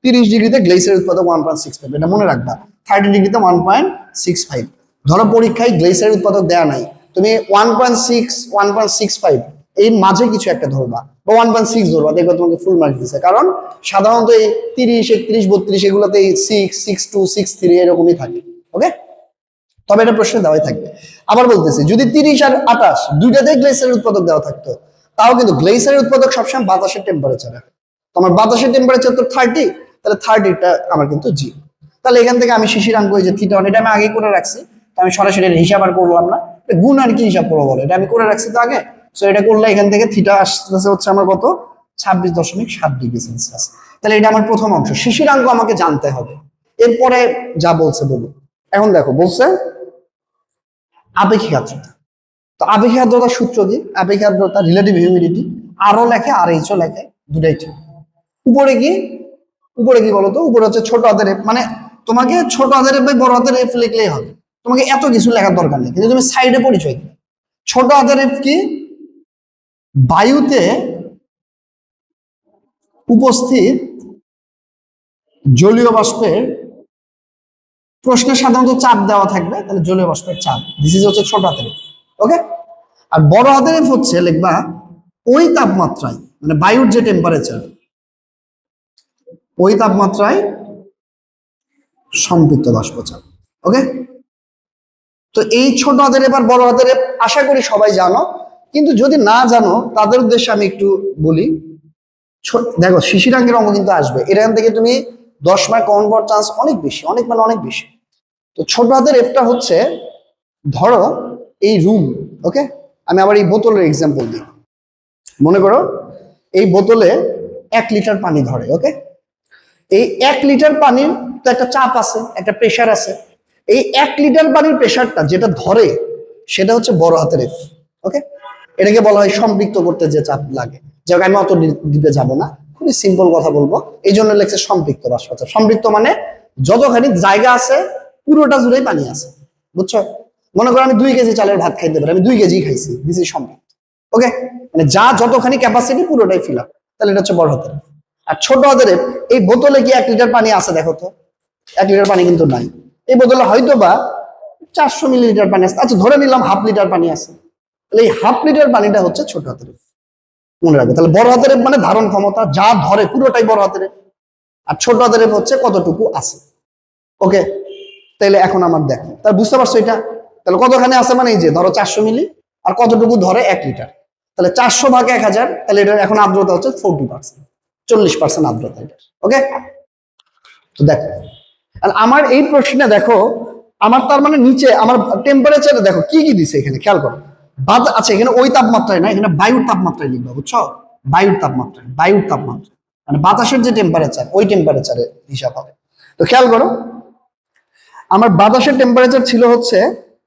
Speaker 1: 30 ডিগ্রিতে গ্লেসিয়ারের উৎপাদক 1.65, এটা মনে রাখবা। 30 ডিগ্রিতে 1.65। ধরো পরীক্ষায় গ্লেসিয়ারের উৎপাদক দেওয়া নাই, তুমি 1.6 1.65 এই মাঝে কিছু একটা ধরবা, বা 1.6 ধরবা, দেখবে তোমাকে ফুল মার্ক দিচ্ছে। কারণ সাধারণত এই 30 31 32 এগুলোতে 6 6.2 6.3 এরকমই থাকে। ওকে, তবে এটা প্রশ্নে দেওয়াই থাকবে। আবার বলতেছি, যদি 30 আর 28 দুইটাতেই গ্লেসিয়ারের উৎপাদক দেওয়া থাকতো, তাও কিন্তু গ্লেসিয়ারের উৎপাদক সবসময় বাতাসের টেম্পারেচারে। তোমার বাতাসের টেম্পারেচার তো 30, তাহলে 30টা আমার কিন্তু জি। তাহলে এখান থেকে আমি শিশিরাঙ্ক, যে θ1, এটা আমি আগে করে রাখছি, তো আমি সরাসরি হিসাব আর করলাম না, গুণ আর কি হিসাব করবো বলো, এটা আমি করে রাখছি তো আগে। সো এটা করলে এখান থেকে থিটা আসতেছে হচ্ছে আমার কত? 26.7 ডিগ্রি সেলসিয়াস। তাহলে এটা আমার প্রথম অংশ। শিশিরাঙ্ক আমাকে জানতে হবে, এরপরে যা বলছে বলুন। এখন দেখো বলছে আপেক্ষিক আর্দ্রতা। তো আপেক্ষিক আর্দ্রতার সূত্র কি? আপেক্ষিক আর্দ্রতা রিলেটিভ হিউমিডিটি, আরও লেখে আর এইচও লেখে, দুটাই ঠিক। উপরে কি? উপরে কি বলতো? উপরে হচ্ছে ছোট হাতের এফ, মানে তোমাকে ছোট হাতের এফ বাই বড় হাতের এফ লিখলেই হবে, তোমাকে এত কিছু লেখার দরকার নেই। কিন্তু তুমি সাইডে পরিচয় দিবে। ছোট হাতের এফ কি? বায়ুতে উপস্থিত জলীয় বাষ্পের, প্রশ্নে সাধারণত চাপ দেওয়া থাকবে, তাহলে জলীয় বাষ্পের চাপ, দিস ইজ হচ্ছে ছোট হাতের এফ। ওকে, আর বড় হাতের এফ হচ্ছে লিখবা ওই তাপমাত্রায়, মানে বায়ুর যে টেম্পারেচার, ওই তাপমাত্রায় সম্পৃক্ত বাষ্পচাপ। ওকে, তো এই ছোট হাতের এফ আর বড় হাতের এফ আশা করি সবাই জানো, কিন্তু যদি না জানো তাদের উদ্দেশ্যে আমি একটু বলি। দেখো শিশিরাঙ্কের অঙ্ক কিন্তু আসবে, এখান থেকে তুমি 10 মার্ক কমন পাওয়ার চান্স অনেক বেশি, অনেক মানে অনেক বেশি। তো ছোট হাতের এফটা হচ্ছে, ধরো এই রুম, ওকে, আমি আবার এই বোতলের এক্সাম্পল দিই। মনে করো এই বোতলে 1 লিটার পানি ধরে। ওকে, এই 1 লিটার পানির তো একটা চাপ আছে, একটা প্রেশার আছে। এই 1 লিটার পানির প্রেশারটা যেটা ধরে, সেটা হচ্ছে বড় হাতের এফ। ওকে, এটাকে বলা হয় সম্পৃক্ত করতে যে চাপ লাগে। যাক, আমি অত ডিপে যাব না, খুবই সিম্পল কথা বলবো, এই জন্য লেখছে সম্পৃক্ত বাষ্পচাপ। সম্পৃক্ত মানে যতখানি জায়গা আছে পুরোটা জুড়েই পানি আছে, বুঝছো? মনে করো আমি 2 কেজি চালের ভাত খাইতে পারি, আমি 2 কেজি খাইছি, দিস ইজ সম্পৃক্ত। ওকে, মানে যা যতখানি ক্যাপাসিটি পুরোটাই ফিল আপ, তাহলে এটা হচ্ছে বড় হাতের। আর ছোট হাতের এই বোতলে কি 1 লিটার পানি আছে? দেখো তো, 1 লিটার পানি কিন্তু নাই। এই বোতলে হয়তো বা 400 মিলিলিটার পানি আছে, আচ্ছা ধরে নিলাম হাফ লিটার পানি আছে, তাহলে এই হাফ লিটার পানিটা হচ্ছে ছোট হাতের। মনে রাখবে, তাহলে বড় হাতের মানে ধারণ ক্ষমতা, যা ধরে পুরোটাই বড় হাতের, আর ছোট হাতের হচ্ছে কতটুকু আছে। ওকে, তাহলে এখন আমার দেখো, তাহলে বুঝতে পারছো এটা? তাহলে কতখানি আছে, মানে এই যে ধরো 400 মিলি, আর কতটুকু ধরে 1 লিটার, তাহলে 400 ভাগে 1000, তাহলে এটার এখন আর্দ্রতা হচ্ছে 40%, 40% আর্দ্রতা এটা। ওকে, তো দেখো, আর আমার এই প্রশ্নে দেখো, আমার তার মানে নিচে আমার টেম্পারেচারে দেখো কি কি দিছে এখানে, খেয়াল করো। আচ্ছা, এখানে ওই তাপমাত্রায় না, এখানে বায়ুর তাপমাত্রায় লিখবা, বুঝছো? বায়ুর তাপমাত্রায়, বায়ুর তাপমাত্রা মানে বাতাসের যে টেম্পারেচার, ওই টেম্পারেচারে হিসাব হবে। তো খেয়াল করো, আমার বাতাসের টেম্পারেচার ছিল হচ্ছে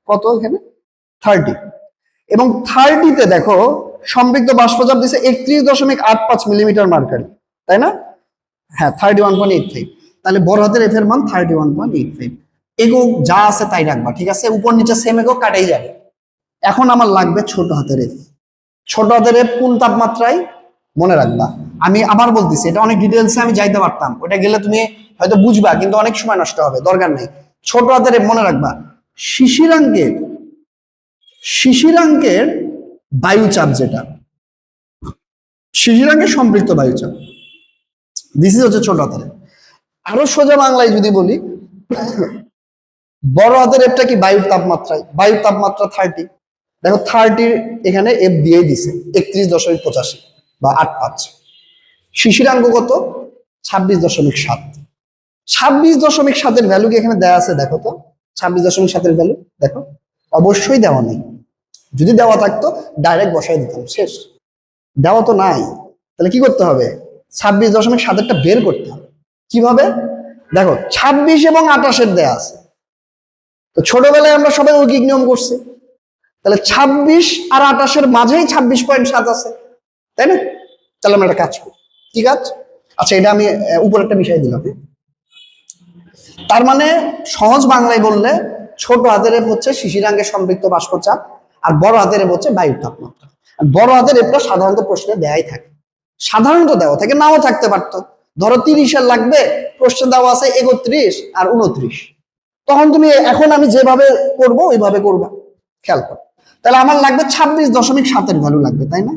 Speaker 1: কত, এখানে 30। এবং 30-তে দেখো সম্পৃক্ত বাষ্পচাপ দিছে 31.85 মিলিমিটার মার্কারি, তাই না? হ্যাঁ, 31.85। তাহলে বড় হাতের এফ এর মান 31.85। একক যা আছে তাই রাখবা, ঠিক আছে? উপর নিচে সেম একক কাটাই যাবে। এখন আমার লাগবে ছোট হাতের এফ। ছোট হাতের এফ কোন তাপমাত্রায় মনে রাখবা। আমি আবার বলতেছি, এটা অনেক ডিটেলসে আমি যাইতে পারতাম, ওটা গেলে তুমি হয়তো বুঝবা, কিন্তু অনেক সময় নষ্ট হবে, দরকার নেই। ছোট হাতের এফ মনে রাখবা শিশিরাঙ্কের বায়ুচাপ, যেটা শিশিরাঙ্কের সম্পৃক্ত বায়ুচাপ, দিস ইজ হচ্ছে ছোট হাতের। আরো সোজা বাংলায় যদি বলি, বড় হাতের এফটা কি বায়ুর তাপমাত্রায়, বায়ুর তাপমাত্রা 30। দেখো 30 এখানে এফ দিয়ে দিছে 31.85 বা 85। শিশিরাঙ্ক কত? 26.7। 26.7 ভ্যালু কি এখানে দেওয়া আছে? দেখো তো 26.7 ভ্যালু দেখো, অবশ্যই দেওয়া নেই। যদি দেওয়া থাকতো ডাইরেক্ট বসাই দিতাম, শেষ। দেওয়া তো নাই, তাহলে কি করতে হবে? 26.7টা বের করতে হবে। কিভাবে? দেখো 26 এবং 28 দেয়া আছে, তো ছোটবেলায় আমরা সবাই ঐকিক নিয়ম করছি, তাহলে 26 আর 28 মাঝেই 26.7 আছে, তাই না? তাহলে আমরা একটা কাজ করি। কি কাজ? আচ্ছা, এটা আমি উপর একটা বিষয় দিলাম। তার মানে সহজ বাংলায় বললে, ছোট হাতের এফ হচ্ছে শিশিরাঙ্গের সম্পৃক্ত বাষ্পচাপ, আর বড় হাতের এফ হচ্ছে বায়ুর তাপমাত্রা। বড় হাতের এফটা সাধারণত প্রশ্নে দেয়াই থাকে, সাধারণত দেওয়া থাকে, নাও থাকতে পারতো। ধরো 30-এর লাগবে, প্রশ্নে দেওয়া আছে 31 আর 29, তখন তুমি এখন আমি যেভাবে করব ওইভাবে করবা, খেয়াল করো। তাহলে আমার লাগবে 26.7 ভ্যালু লাগবে, তাই না?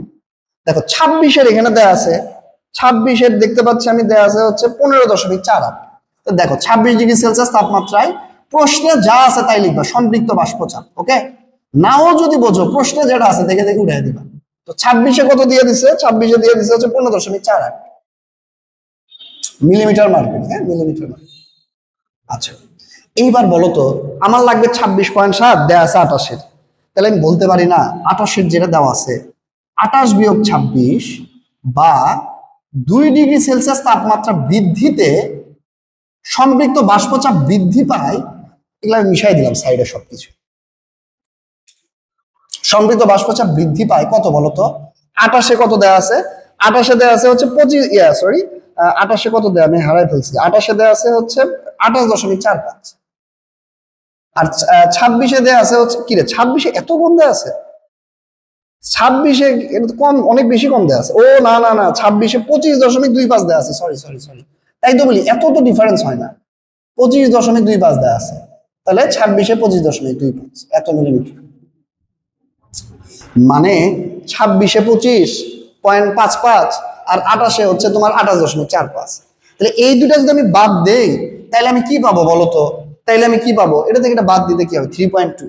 Speaker 1: দেখো 26-এর এখানে দেওয়া আছে, 26-এর দেখতে পাচ্ছি আমি দেওয়া আছে হচ্ছে 15.48। তো দেখো 26°C তাপমাত্রায় প্রশ্নে যা আছে তাই লিখবা, সম্পৃক্ত বাষ্পচাপ। ওকে, নাও যদি বোঝো প্রশ্নে যেটা আছে দেখে দেখে উঠাই দিবা। তো 26-এ কত দিয়ে দিছে? 26-এ দিয়ে দিছে হচ্ছে 15.48 মিলিমিটার মার্কারি। হ্যাঁ, মিলিমিটার মার্কারি। আচ্ছা, এইবার বলো তো, আমার লাগবে 26.7, দেওয়া আছে 28-এর। তাহলে আমি বলতে পারি না 28-এর যেটা দেওয়া আছে 28 বিয়োগ 26 বা 2°C তাপমাত্রা বৃদ্ধিতে সম্পৃক্ত বাষ্পচাপ বৃদ্ধি পায়, এগুলো আমি মিশাই দিলাম সাইডে সবকিছু। সম্পৃক্ত বাষ্পচাপ বৃদ্ধি পায় কত বলতো? 28-এ কত দেওয়া আছে? 28-এ দেওয়া আছে হচ্ছে 28-এ কত দেওয়া, আমি হারাই ফেলছি। 28-এ দেওয়া আছে হচ্ছে 28.45। আর 26-এ দেওয়া আছে হচ্ছে কি রে, 26-এ এত কম দেওয়া আছে? 26-এ এটা তো কম, অনেক বেশি কম দেওয়া আছে। ও না না না, 26-এ 25.25 দেওয়া আছে। সরি সরি সরি, তাই তো বলি, এত তো ডিফারেন্স হয় না। 25.25 দেওয়া আছে, তাহলে 26-এ 25.25 এত মিলিমিটার। মানে 26-এ 25.55 আর 28-এ হচ্ছে তোমার 28.45। তাহলে এই দুটা যদি আমি বাদ দেই, তাহলে আমি কি পাবো বলতো? তাহলে আমি কি পাবো? এটা থেকে এটা বাদ দিতে কি হবে? 3.2।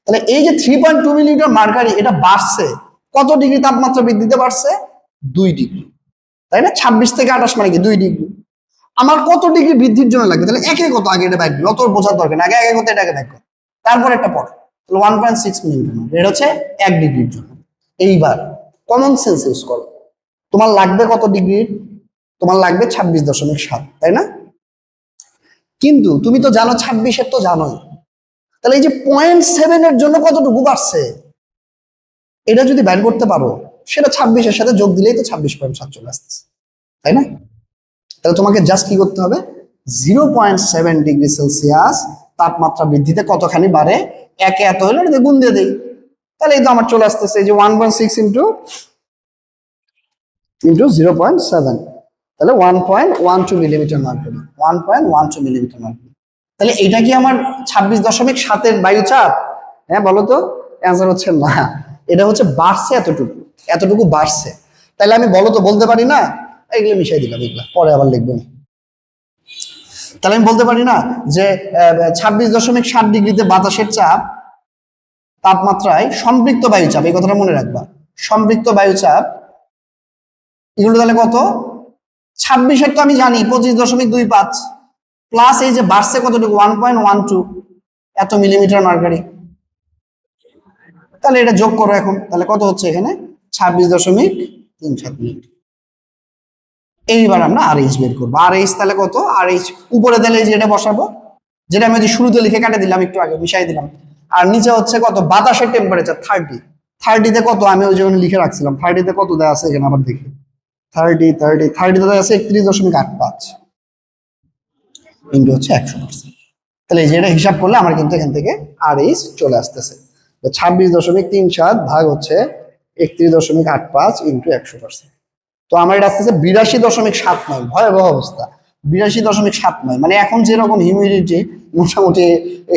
Speaker 1: তাহলে এই যে 3.2 মিলিমিটার মার্কারি, এটা বাড়ছে কত ডিগ্রি তাপমাত্রা বৃদ্ধিতে বাড়ছে? 2 ডিগ্রি, তাই না? 26 থেকে 28 মানে কি 2 ডিগ্রি। আমার কত ডিগ্রি বৃদ্ধির জন্য লাগবে? তাহলে একে কত আগে এটা ব্যাক, অত বোঝার দরকার না, আগে আগে কত এটাকে ব্যাক কর, তারপর একটা পড়ো। তাহলে 1.6 মিলিমিটার, এটা হচ্ছে 1 ডিগ্রির জন্য। এইবার কমন সেন্স ইউজ করো, তোমার লাগবে কত ডিগ্রি? তোমার লাগবে 26.7, তাই না? কিন্তু তুমি তো জানো 26-এর তো জানোই, তাহলে এই যে 0.7 এর জন্য কতটুকু বাড়ছে, এটা যদি বের করতে পারো, সেটা 26-এর সাথে যোগ দিলেই তো 26.7 চলে আসতেছে, তাই না? তাহলে তোমাকে জাস্ট কি করতে হবে? 0.7°C তাপমাত্রা বৃদ্ধিতে কতখানি বাড়ে, একে এত হলে এটা গুণ দিয়ে দেই, তাহলে এই তো আমার চলে আসতেছে এই যে 1.6 ইন্টু 0.7, তাহলে 1.12 মিলিমিটার মার্কারি, 1.12 মিলিমিটার মার্কারি। তাহলে এটা কি আমার 26.7 বায়ুচাপ? হ্যাঁ বলো তো, অ্যান্সার হচ্ছে না, এটা হচ্ছে বাড়ছে এতটুকু, এতটুকু বাড়ছে। তাহলে আমি বলো তো বলতে পারি না, এগুলো মিশাই দিলাম, এগুলা পরে আবার লিখবো। তাহলে আমি বলতে পারি না যে 26.7 ডিগ্রিতে বাতাসের চাপ তাপমাত্রায় সম্পৃক্ত বায়ুচাপ, এই কথাটা মনে রাখবা, সম্পৃক্ত বায়ুচাপ এগুলো তাহলে কত? 26-এর তো আমি জানি 25.25 প্লাস এই যে বাড়ছে কতটুকু 1.12 এত মিলিমিটার মার্কারি, তাহলে এটা যোগ করো এখন, তাহলে কত হচ্ছে এখানে? 26.37 মিনিট। এইবার আমরা আরএইচ বের করবো। আরএইচ তাহলে কত? আরএইচ উপরে তাহলে যেটা বসাবো, যেটা আমি শুরুতে লিখে কাটে দিলাম, একটু আগে মিশাই দিলাম, আর নিচে হচ্ছে কত বাতাসের টেম্পারেচার 30। 30-তে কত আমি ওই যেমন লিখে রাখছিলাম, 30-তে কত দেওয়া আছে এখানে আবার দেখি। 30-তে দেওয়া আছে 31.85 ইন্টু হচ্ছে 100%। তাহলে এই যে এটা হিসাব করলে আমার কিন্তু এখান থেকে আরএইচ চলে আসতেছে। তো 26.37 ভাগ হচ্ছে 31.85 ইন্টু 100%। তো আমার এটা আসতেছে 82.79। ভয়াবহ অবস্থা, 82.79। মানে এখন যেরকম হিউমিডিটি মোটামুটি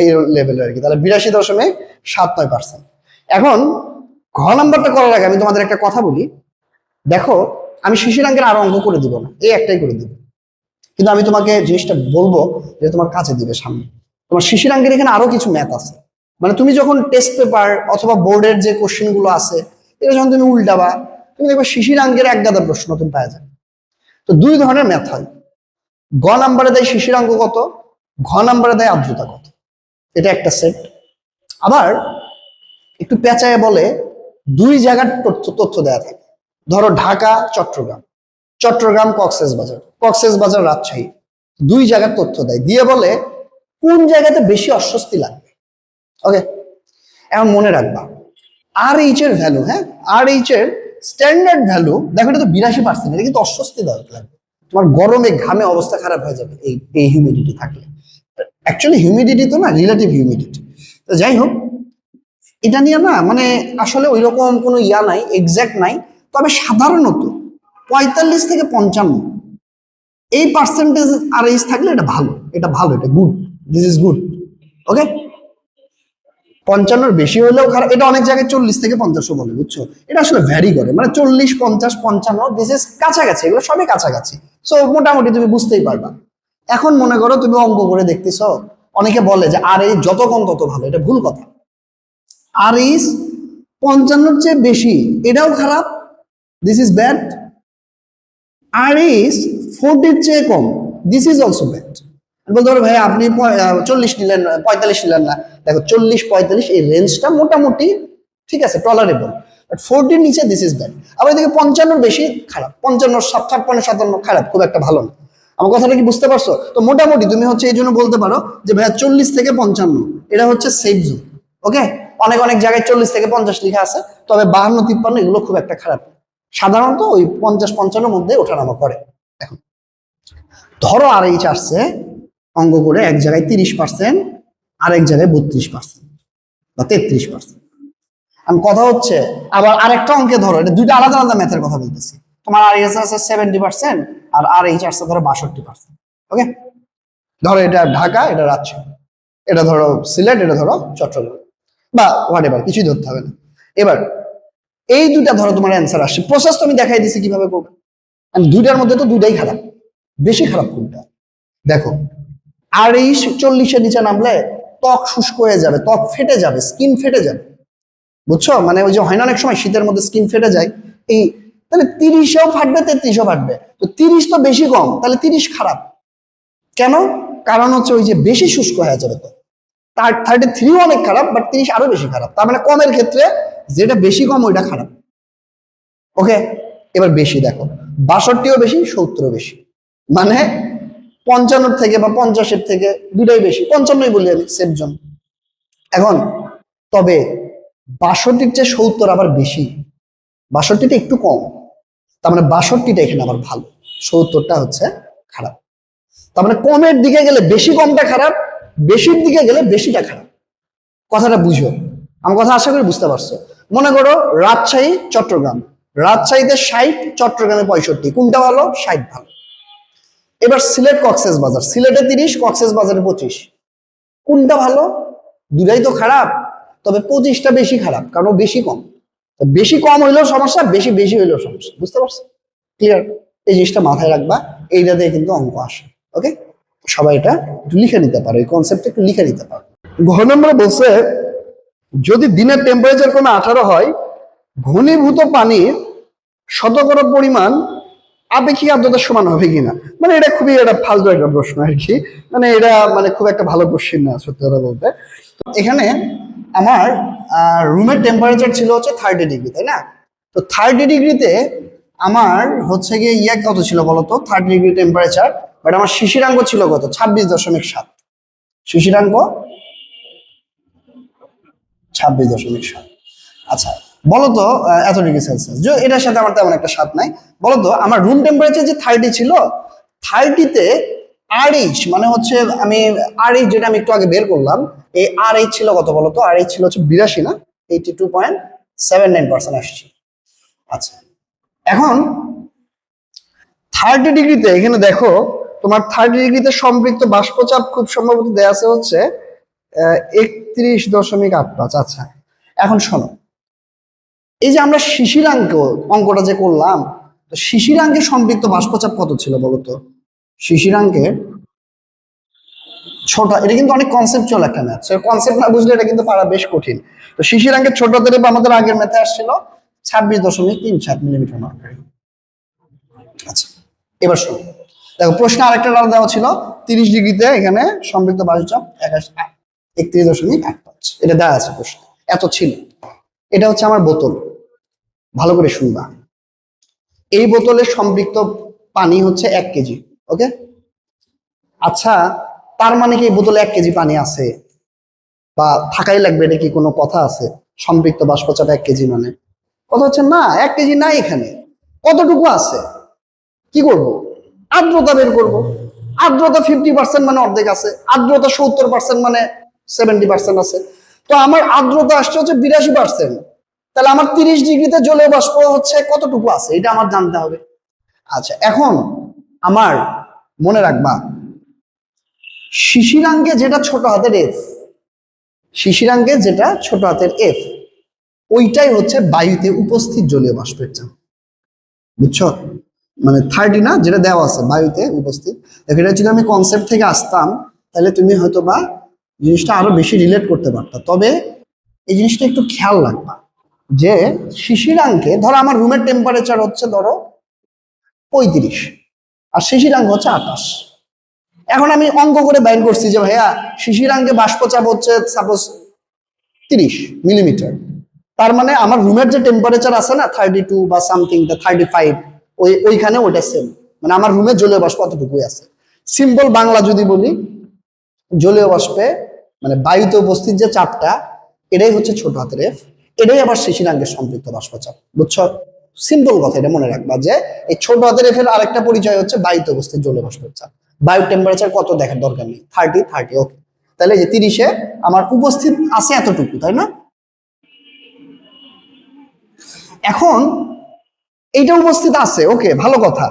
Speaker 1: এই লেভেলের আর কি। তাহলে 82.79%। এখন ঘ নাম্বারটা করার আগে আমি তোমাদের একটা কথা বলি। দেখো আমি শিশিরাঙ্কের আরো অঙ্ক করে দিব না, এই একটাই করে দিব, কিন্তু আমি তোমাকে জিনিসটা বলবো যে তোমার কাছে দিবে সামনে। তোমার শিশিরাঙ্কের এখানে আরো কিছু ম্যাথ আছে, মানে তুমি যখন টেস্ট পেপার অথবা বোর্ডের যে কোশ্চেন গুলো আছে এটা যখন তুমি উল্টাবা, তুমি দেখবে শিশিরাঙ্কের এক গাদা প্রশ্ন তুমি পাওয়া যাবে। তো দুই ধরনের ম্যাথ হয়, গ নাম্বারে দেয় শিশিরাঙ্ক কত, ঘ নাম্বারে দেয় আর্দ্রতা কত, এটা একটা সেট। আবার একটু পেঁচায় বলে দুই জায়গার তথ্য দেয়া থাকে, ধরো ঢাকা চট্টগ্রাম, চট্টগ্রাম কক্সবাজার রাজশাহী, দুই জায়গার তথ্য দেয়, দিয়ে বলে কোন জায়গাতে বেশি অস্বস্তি লাগবে। ওকে, এখন মনে রাখবা আর এইচ এর ভ্যালু, হ্যাঁ আর এইচ এর স্ট্যান্ডার্ড ভ্যালু দেখো, এটা তো 82%, এটা কিন্তু অস্বস্তিদায়ক লাগবে, তোমার গরমে ঘামে অবস্থা খারাপ হয়ে যাবে এই হিউমিডিটি থাকলে। অ্যাকচুয়ালি হিউমিডিটি তো না, রিলেটিভ হিউমিডিটি। তো যাই হোক, এটা নিয়ে না মানে আসলে ওই রকম কোনো ইয়া নাই, এক্সাক্ট নাই, তবে সাধারণত 45 থেকে 55 এই পার্সেন্টেজ আর এইচ থাকলে এটা ভালো, এটা ভালো, এটা গুড, দিস ইজ গুড। ওকে, 55 বেশি হলেও খারাপ, এটা অনেক জায়গায় 40 থেকে 50 বলে, বুঝছো, এটা আসলে ভ্যারি করে, মানে 40, 50, 55 দিস ইজ কাছাকাছি, এগুলো সবই কাছাকাছি। সো মোটামুটি তুমি বুঝতেই পারবা। এখন মনে করো তুমি অঙ্ক করে দেখতেছ, অনেকে বলে যে আর এই যত কম তত ভালো, এটা ভুল কথা। আর ইজ 55 চেয়ে বেশি, এটাও খারাপ, this is bad. R is 40 চেয়ে কম, দিস ইজ অলসো ব্যাড। বলতে পারো ভাই আপনি 40 নিলেন 45 নিলেন না, দেখো 40, 45 এই রেঞ্জটা মোটামুটি ঠিক আছে, টলারেবল, বাট 40 নিচে দিস ইজ ব্যাড। আবার এদিকে 55 বেশি খারাপ, 55, 56, 57 খারাপ, খুব একটা ভালো না। আমার কথাটা কি বুঝতে পারছো? তো মোটামুটি তুমি হচ্ছে এই জন্য বলতে পারো যে ভাইয়া 40 থেকে 55 এটা হচ্ছে সেফ জোন। ওকে, অনেক অনেক জায়গায় 40 থেকে 50 লেখা আছে, তবে 52, 53 এগুলো খুব একটা খারাপ, সাধারণত ওই 50, 55 মধ্যে ওঠানামা করে। এখন ধরো আর এইচ আসছে অঙ্ক করে এক জায়গায় 30%, আর এক জায়গায় 32% বা 33%। আমি কথা হচ্ছে আবার আরেকটা অঙ্কে ধরো, এটা দুইটা আলাদা আলাদা ম্যাথের কথা বলতেছি। তোমার আর এইচ আছে 70% আর আর এইচ আসছে ধরো 62%। ওকে, ধরো এটা ঢাকা, এটা রাজশাহী, এটা ধরো সিলেট, এটা ধরো চট্টগ্রাম, বা হোয়াট এভার, কিছুই ধরতে হবে না। এবার এই দুইটা ধরো তোমার অ্যান্সার আসছে, প্রসেস তো আমি দেখাই দিছি কিভাবে করবে। দুইটার মধ্যে তো দুইটাই খারাপ, বেশি খারাপ কোনটা দেখো। আর এই 40-এর নিচে নামলে ত্বক শুষ্ক হয়ে যাবে, ত্বক ফেটে যাবে, স্কিন ফেটে যাবে, বুঝছো, মানে ওই যে হয় না অনেক সময় শীতের মধ্যে স্কিন ফেটে যায়, এই তাহলে 30-এও ফাটবে, 33-ও ফাটবে। তো 30 তো বেশি কম, তাহলে 30 খারাপ কেন? কারণ হচ্ছে ওই যে বেশি শুষ্ক হয়ে যাবে, তো তার 33 অনেক খারাপ, বাট 30 আরো বেশি খারাপ। তার মানে কমের ক্ষেত্রে যেটা বেশি কম ওইটা খারাপ। ওকে, এবার বেশি দেখো, 62ও বেশি, 70ও বেশি, মানে 55 থেকে বা 50-এর থেকে দুটাই বেশি, 55ই বলি আমি সেফ জোন। এখন তবে 62-র চেয়ে 70 আবার বেশি, 62টা একটু কম, তার মানে 62টা এখানে আবার ভালো, 70টা হচ্ছে খারাপ। তার মানে কমের দিকে গেলে বেশি কমটা খারাপ, বেশির দিকে গেলে বেশিটা খারাপ। কথাটা বুঝো, আমার কথা আশা করি বুঝতে পারছো। মনে করো রাজশাহী চট্টগ্রাম, রাজশাহীতে 60, চট্টগ্রামে 65, কোনটা ভালো? 60 ভালো। এবার সিলেট কক্সবাজার, সিলেটে 30, কক্সবাজারে 25, কোনটা ভালো? দুটাই তো খারাপ, তবে 25টা বেশি খারাপ, কারণ বেশি কম। বেশি কম হইলেও সমস্যা, বেশি বেশি হইলেও সমস্যা, বুঝতে পারছো? ক্লিয়ার? এই জিনিসটা মাথায় রাখবা, এইটা দিয়ে কিন্তু অঙ্ক আসে। ওকে, সবাই এটা একটু লিখে নিতে পারো, এই কনসেপ্টটা একটু লিখে নিতে পারো। ঘ নম্বরে বলছে যদি দিনের টেম্পারেচার কমে 18 হয়, ঘনীভূত পানির শতকরা পরিমাণ আপেক্ষিক আর্দ্রতার সমান হবে কিনা। মানে এটা খুবই একটা ফালতু একটা প্রশ্ন আর কি, মানে এটা মানে খুব একটা ভালো কোশ্চেন না সত্যি কথা বলতে। এখানে আমার রুমের টেম্পারেচার ছিল হচ্ছে 30 ডিগ্রি, তাই না? তো 30 ডিগ্রিতে আমার হচ্ছে গিয়ে ইয়া কত ছিল বলতো, 30 ডিগ্রি টেম্পারেচার, বাট আমার শিশিরাঙ্ক ছিল কত, 26.7। শিশিরাঙ্ক 26.7। আচ্ছা বলো তো এত ডিগ্রি সেলসিয়াস, যে এটার সাথে আমার তেমন একটা স্বাদ নাই। বলো তো আমার রুম টেম্পারেচার যে 30 ছিল, 30তে RH মানে হচ্ছে আমি RH যেটা আমি একটু আগে বের করলাম, এই RH ছিল কত বলো তো? RH ছিল হচ্ছে 82 না, 82.79% আসছে। আচ্ছা এখন 30 ডিগ্রিতে এখানে দেখো, তোমার 30 ডিগ্রিতে সম্পৃক্ত বাষ্পচাপ খুব সম্ভবত দেয়া আছে হচ্ছে 31.85। আচ্ছা এখন শোনো, এই যে আমরা শিশিরাঙ্ক অঙ্কটা যে করলাম, তো শিশিরাঙ্কে সম্পৃক্ত বাষ্পচাপ কত ছিল বলতো? শিশিরাঙ্কের ছোট, এটা কিন্তু অনেক কনসেপচুয়াল একটা ম্যাথ, কনসেপ্ট না বুঝলে এটা কিন্তু পারা বেশ কঠিন। তো শিশিরাঙ্কের ছোট হাতের আমাদের আগের ম্যাথে আসছিল 26.37 মিলিমিটার মার্কারি। আচ্ছা এবার শোনো, দেখো প্রশ্ন আরেকটা দেওয়া ছিল 30 ডিগ্রিতে এখানে সম্পৃক্ত বাষ্পচাপ 31.85, এটা দেওয়া আছে প্রশ্ন, এত ছিল। এটা হচ্ছে আমার বোতল, ভালো করে শুনবা। এই বোতলের সম্পৃক্ত পানি হচ্ছে 1 কেজি, ওকে? আচ্ছা তার মানে কি এই বোতলে 1 কেজি পানি আছে বা থাকাই লাগবে, এটা কি কোনো কথা আছে? সম্পৃক্ত বাষ্পচাপ 1 কেজি মানে কথা হচ্ছে না, 1 কেজি নাই এখানে। কতটুকু আছে? কি করব? আর্দ্রতা বের করব। আর্দ্রতা 50% মানে অর্ধেক আছে, আর্দ্রতা 70% মানে 70% আছে। তো আমার আর্দ্রতা আসছে হচ্ছে 82%, তাহলে আমার 30 ডিগ্রিতে জলীয় বাষ্প হচ্ছে কতটুকু আছে, এটা আমার জানতে হবে। আচ্ছা এখন আমার মনে রাখবা, শিশিরাঙ্কে যেটা ছোট হাতের এফ, শিশিরাঙ্কে যেটা ছোট হাতের এফ, ওইটাই হচ্ছে বায়ুতে উপস্থিত জলীয় বাষ্পের চাপ, বুঝছো? মানে 30 না, যেটা দেওয়া আছে বায়ুতে উপস্থিত। এটা যদি আমি কনসেপ্ট থেকে আসতাম তাহলে তুমি হয়তো বা জিনিসটা আরো বেশি রিলেট করতে পারতা। তবে এই জিনিসটা একটু খেয়াল রাখবা যে শিশিরাঙ্কে, ধরো আমার রুমের টেম্পারেচার হচ্ছে ধরো 35 আর শিশিরাঙ্ক হচ্ছে 28। এখন আমি অঙ্ক করে বাইর করছি যে ভাইয়া শিশিরাঙ্কে বাষ্পচাপ হচ্ছে সাপোজ 30 মিলিমিটার, তার মানে আমার রুমের যে টেম্পারেচার আছে না 32 বা সামথিং 35, ওইখানে ওটা সেম, মানে আমার রুমে জলীয় বাষ্প কতটুকুই আছে। সিম্পল বাংলা যদি বলি, জলীয় বাষ্পে মানে বায়ুতে উপস্থিত যে চাপটা, এটাই হচ্ছে ছোট হাতের এফ, এটাই আবার শিশিরাঙ্কের সম্পৃক্ত বাষ্পচাপ, বুঝছো? সিম্পল কথা, এটা মনে রাখবা যে এই ছোট হাতের এফ এর আরেকটা পরিচয় হচ্ছে বায়ুতে উপস্থিত জলীয় বাষ্পের চাপ। বায়ুর টেম্পারেচার কত দেখার দরকার নেই, 30, ওকে। তাহলে যে 30-এ আমার উপস্থিত আছে এতটুকু, তাই না? এখন এইটা উপস্থিত আছে, ওকে, ভালো কথা।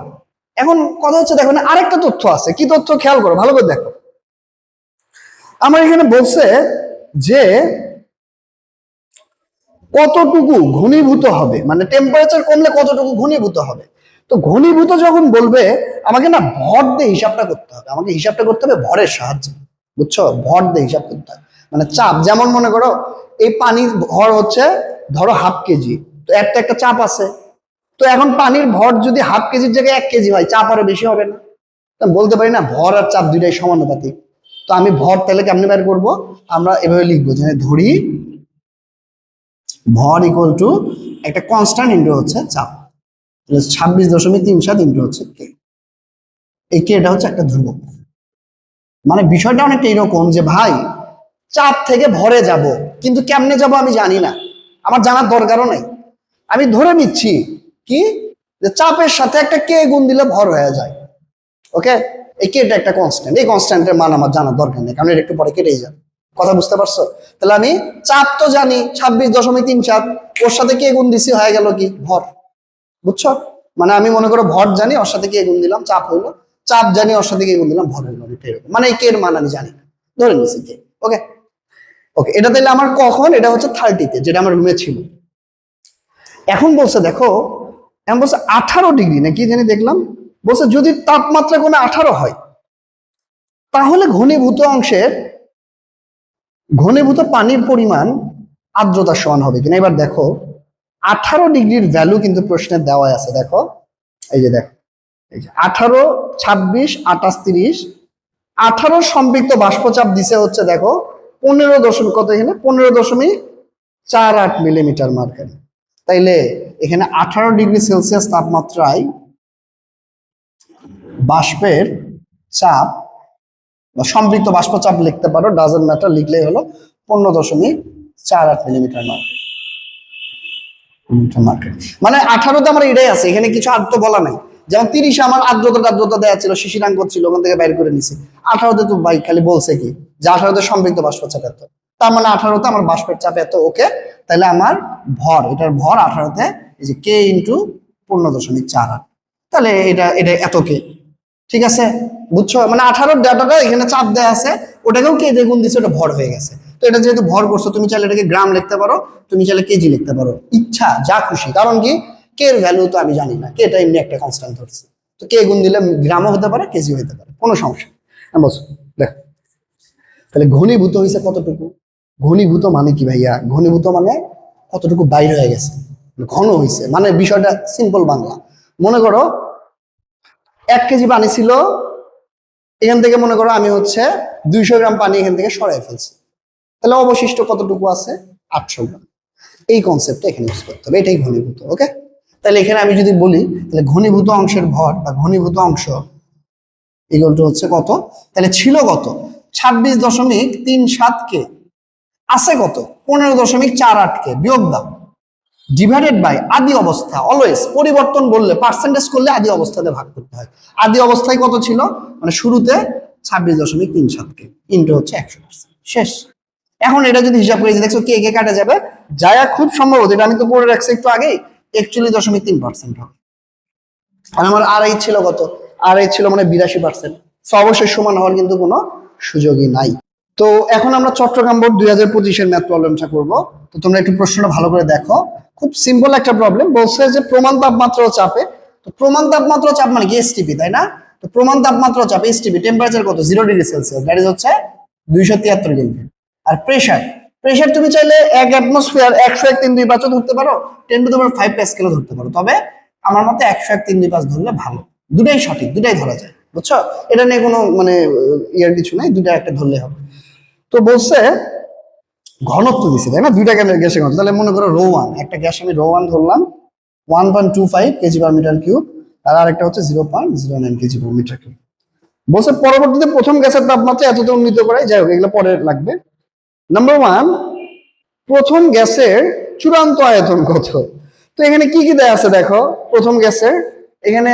Speaker 1: এখন কথা হচ্ছে দেখো না, আরেকটা তথ্য আছে। কি তথ্য? খেয়াল করো, ভালো করে দেখো। আমার এখানে বলছে যে কতটুকু ঘনীভূত হবে, মানে টেম্পারেচার কমলে কতটুকু ঘনীভূত হবে। তো ঘনীভূত যখন বলবে, আমাকে না ভর দিয়ে হিসাবটা করতে হবে, আমাকে হিসাবটা করতে হবে ভরের সাহায্যে, বুঝছো? ভর দিয়ে হিসাব করতে হবে, মানে চাপ। যেমন মনে করো এই পানির ভর হচ্ছে ধরো 1/2 কেজি, তো একটা চাপ আছে। তো এখন পানির ভর যদি 1/2 কেজির জায়গায় 1 কেজি হয়, চাপ আরো বেশি হবে না? বলতে পারি না ভর আর চাপ দুইটাই সমানুপাতিক। তো আমি ভর তাহলে কেমনি বের করবো? আমরা এভাবে লিখবো যে ধরি ভর ইকুয়াল টু একটা কনস্ট্যান্ট ইন্টু হচ্ছে চাপ, 26.37 ইন্টু হচ্ছে কে। এই কে এটা হচ্ছে একটা ধ্রুবক। মানে বিষয়টা অনেকটা এরকম যে ভাই চাপ থেকে ভরে যাব, কিন্তু কেমনে যাব আমি জানি না, আমার জানার দরকারও নাই। আমি ধরে নিচ্ছি কি যে চাপের সাথে একটা কে গুণ দিলে ভর হয়ে যায়, ওকে? এই কেটা একটা কনস্ট্যান্ট, এই কনস্ট্যান্টের মান আমার জানার দরকার নেই, কারণ এর একটু পরে কেটেই যাবে। কথা বুঝতে পারছো? তাহলে আমি চাপ তো জানি 26.37, ওর সাথে কে গুণ দিছি, হয়ে গেল কি ভর, বুঝছো? মানে আমি মনে করো ভর জানি, ওর সাথে কে গুণ দিলাম, চাপ হইলো। চাপ জানি, ওর সাথে কে গুণ দিলাম, ভর হইলো। মানে এই কে এর মান আমি জানি না, ধরে নিছি কে, ওকে? ওকে, এটা তাহলে আমার কখন? এটা হচ্ছে 30-তে, যেটা আমার রুমে ছিল। এখন বলছে দেখো, এখন বলছে 18 ডিগ্রি নাকি জানি দেখলাম, বলছে যদি তাপমাত্রা কোনো 18 হয় তাহলে ঘনীভূত পানির পরিমাণ আর্দ্রতার সমান হবে কিনা। এবার দেখো 18 ডিগ্রির ভ্যালু কিন্তু প্রশ্নে দেওয়া আছে, দেখো এই যে দেখো, এই যে 18, 26, 28, 30, 18 সম্পৃক্ত বাষ্পচাপ দিছে হচ্ছে দেখো 15 কত এখানে 15.48 মিলিমিটার মার্কারি। তাইলে এখানে 18 ডিগ্রি সেলসিয়াস তাপমাত্রায় বাষ্পের চাপ বা সম্পৃক্ত বাষ্পচাপ লিখতে পারো, ডাজেন্ট ম্যাটার, লিখলেই হলো 15.48 48 মিলিমিটার নয়। মানে 18তে আমার এটাই আছে, এখানে কিছু আর তো বলা নাই। যেমন 30 আমার আর্দ্রতা দেওয়া ছিল, শিশিরাঙ্ক ছিল, ওখান থেকে বাইর করে নিছি। 18তে তো ভাই খালি বলছে কি যে 18তে সম্পৃক্ত বাষ্পের চাপ এত, তার মানে 18তে আমার বাষ্পের চাপ এত। ওকে, তাহলে আমার ভর, এটার ভর 18তে এই যে কে ইন্টু 0.48, তাহলে এটা এটা এত কে। ঠিক আছে, বুঝছো? মানে 18 ডাটাটা এখানে চাপ দেওয়া আছে, ওটাকেও কে দিয়ে গুণ দিচ্ছে, ওটা ভর হয়ে গেছে। তো এটা যেহেতু ভর করছো, তুমি চাইলে এটাকে গ্রাম লিখতে পারো, তুমি চাইলে কেজি লিখতে পারো, ইচ্ছা যা খুশি। কারণ কি, কে এর ভ্যালু তো আমি জানি না, কে এটা এমনি একটা কনস্ট্যান্ট ধরছে। তো কে গুণ দিলে গ্রামও হতে পারে, কেজি হতে পারে, কোনো সমস্যা নেই। বলছো দেখ, তাহলে ঘনীভূত হয়েছে কতটুকু? ঘনীভূত মানে কি ভাইয়া? ঘনীভূত মানে কতটুকু বাইরে হয়ে গেছে, ঘন হয়েছে। মানে বিষয়টা সিম্পল বাংলা, মনে করো 1 কেজি পানি ছিল, এখান থেকে মনে করো আমি হচ্ছে 200 গ্রাম পানি এখান থেকে সরাই ফেলছি, তাহলে অবশিষ্ট কতটুকু আছে? 800 গ্রাম। এই কনসেপ্টটা এখানে ইউজ করতে হবে, এটাই ঘনীভূত। ওকে, তাহলে এখানে আমি যদি বলি, তাহলে ঘনীভূত অংশের ভর বা ঘনীভূত অংশ ইকুয়াল টু হচ্ছে কত? তাহলে ছিল কত? 26.37 কে, আছে কত? 15.48 কে, বিয়োগ দাও, ডিভাইডেড বাই আদি অবস্থা। অলওয়েজ পরিবর্তন বললে পার্সেন্টেজ করলে আদি অবস্থাতে ভাগ করতে হয়। আদি অবস্থায় কত ছিল? মানে শুরুতে 26.37 কে, ইন্টু হচ্ছে 100%, শেষ। এখন এটা যদি হিসাব করে দেখছো কে কে কাটা যাবে, যায়া খুব সম্ভবত, এটা আমি তো পড়ে রাখছি একটু আগেই, 41.3% হবে। আর আমার আর এইচ ছিল কত? আর এইচ ছিল মানে 82%। তো অবশ্যই সমান হওয়ার কিন্তু কোনো সুযোগই নাই। তো এখন আমরা চট্টগ্রাম বোর্ড 2025-এর ম্যাথ প্রবলেমটা করব। তো তোমরা একটু প্রশ্নটা ভালো করে দেখো, খুব সিম্পল একটা প্রবলেম। বলছে যে প্রমাণ তাপমাত্রা ও চাপে, তো প্রমাণ তাপমাত্রা ও চাপ মানে কি? এসটিপি, তাই না? তো প্রমাণ তাপমাত্রা ও চাপ এসটিপি, টেম্পারেচার কত? 0°C, দ্যাট ইজ হচ্ছে 273 কেলভিন। আর প্রেসার, প্রেসার তুমি চাইলে 1 অ্যাটমসফিয়ার 101.325 ধরতে পারো, 10⁵ প্যাসকেলও ধরতে পারো। তবে আমার মতে 101.325 ধরলে ভালো। দুটাই সঠিক, দুটাই ধরা যায়, বুঝছো? এটা নিয়ে কোনো মানে ইয়ার কিছু নাই, দুটা একটা ধরলে হবে। তো বলছে ঘনত্ব দিছে, তাই না? দুইটা গ্যাসের ঘনত্ব। তাহলে মনে করো ρ1, একটা গ্যাস আমি ρ1 ধরলাম 1.25 কেজি পার মিটার কিউব, আর আরেকটা হচ্ছে 0.09 কেজি পার মিটার কিউব। বলছে পরবর্তীতে প্রথম গ্যাসের তাপমাত্রা এতটা উন্নীত করে, যাই হোক এগুলো পরে লাগবে। নাম্বার 1, প্রথম গ্যাসের চূড়ান্ত আয়তন কত? তো এখানে কি কি দেয়া আছে দেখো। প্রথম গ্যাসের এখানে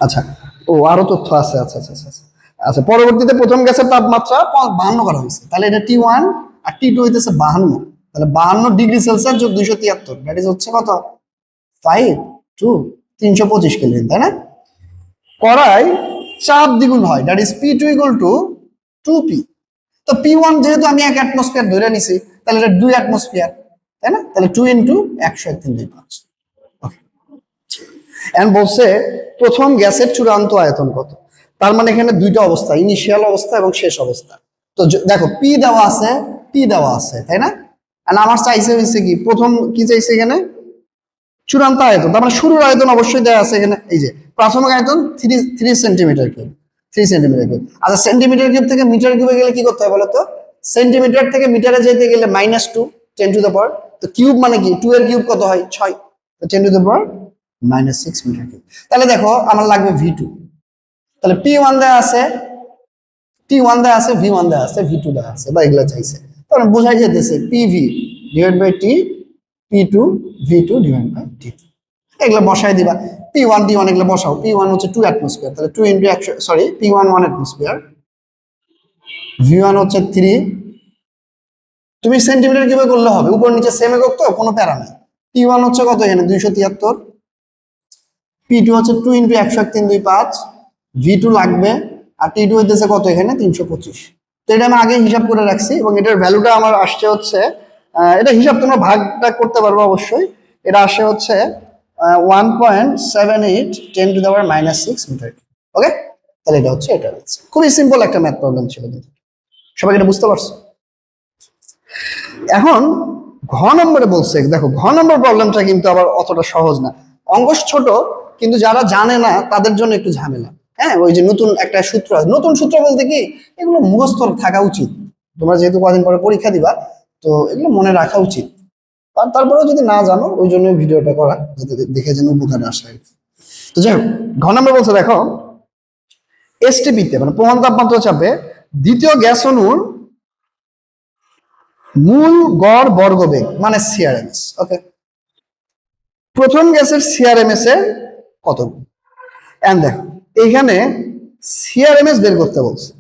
Speaker 1: আচ্ছা, ও আরো তথ্য আছে। আচ্ছা আচ্ছা আচ্ছা আচ্ছা, পরবর্তীতে প্রথম গ্যাসের তাপমাত্রা 52 করা হয়েছে, তাহলে এটা T1 আর T2 হইতেছে 52। তাহলে 52°C যোগ 273, দ্যাট ইজ হচ্ছে কত? 5 টু 325 কেলভিন, তাই না? করায় চাপ দ্বিগুণ হয়, that is P2 equal to 2P। তো P1 যেহেতু আমি 1 অ্যাটমসফিয়ার ধরে নিছি, তাহলে এটা 2 অ্যাটমসফিয়ার, তাই না? তাহলে 2 ইন্টু 101.325। এন্ড বলছে প্রথম গ্যাসের চূড়ান্ত আয়তন কত? তার মানে এখানে দুইটা অবস্থা, ইনিশিয়াল অবস্থা এবং শেষ অবস্থা। তো দেখো পি দেওয়া আছে, পি দেওয়া আছে, তাই না? আর আমার চাইছে হয়েছে কি, প্রথম কি চাইছে এখানে? চূড়ান্ত আয়তন। তার মানে শুরুর আয়তন অবশ্যই দেওয়া আছে এখানে, এই যে প্রাথমিক আয়তন 3 সেন্টিমিটার কিউব, 3 সেন্টিমিটার কিউব। আচ্ছা, সেন্টিমিটার কিউব থেকে মিটার কিউবে গেলে কি করতে হয় বলতো? সেন্টিমিটার থেকে মিটারে যেতে গেলে -2, 10⁻²। তো কিউব মানে কি? 2 এর কিউব কত হয়? 6, তো 10⁻⁻6 মিটার কিউব। তাহলে দেখো আমার লাগবে V2। তাহলে P1 দেওয়া আছে, T1 দেওয়া আছে, V1 দেওয়া আছে, V2 দেওয়া আছে, বা এগুলো চাইছে। তখন বোঝাই যেতেছে PV divide by T, P2 V2 divide by T2। এগুলো বসাই দিবা, P1 T1 এগুলো বসাও। P1 হচ্ছে 2 অ্যাটমসফিয়ার, তাহলে 2 into 100, sorry P1 1 atmosphere, V1 হচ্ছে 3। তুমি সেন্টিমিটার কিভাবে করলে হবে, উপর নিচে সেম একক তো, কোনো প্যারা নাই। T1 হচ্ছে কত এখানে? 273, P2 হচ্ছে 2 ইন্টু 101.325, V2 লাগবে, আর T2 হইতেছে কত এখানে? 325। তো এটা আমি আগে হিসাব করে রাখছি, এবং এটার ভ্যালুটা আমার আসছে হচ্ছে, এটা হিসাব তোমরা ভাগটা করতে পারবো অবশ্যই। এটা আসে হচ্ছে 1.78 10⁻⁻6 মিটার। ওকে, তাহলে এটা হচ্ছে, এটা হচ্ছে খুবই সিম্পল একটা ম্যাথ প্রবলেম ছিল। সবাই এটা বুঝতে পারছো? এখন ঘ নম্বরে বলছে, দেখো ঘ নম্বর প্রবলেমটা কিন্তু আবার অতটা সহজ না। অঙ্ক ছোট, কিন্তু যারা জানে না তাদের জন্য একটু ঝামেলা। হ্যাঁ, ওই যে নতুন একটা সূত্র, নতুন সূত্র বলতে কি, এগুলো মুখস্থ থাকা উচিত। তোমরা যেহেতু কদিন পরে পরীক্ষা দিবা, তো এগুলো মনে রাখা উচিত। তারপরেও যদি না জানো, ওই জন্য ভিডিওটা করা, যাতে দেখে যেন উপকারে আসে। তো যাই হোক, ঘ নম্বর বলছে দেখো, এসটিপিতে মানে প্রমাণ তাপমাত্রা চাপে দ্বিতীয় গ্যাস অণুর মূল গড় বর্গবেগ মানে সিআরএমএস। ওকে, প্রথম গ্যাসের সিআরএমএস এর কত গুণ। এন্ড দেখো এইখানে সিআরএমএস বের করতে বলছে।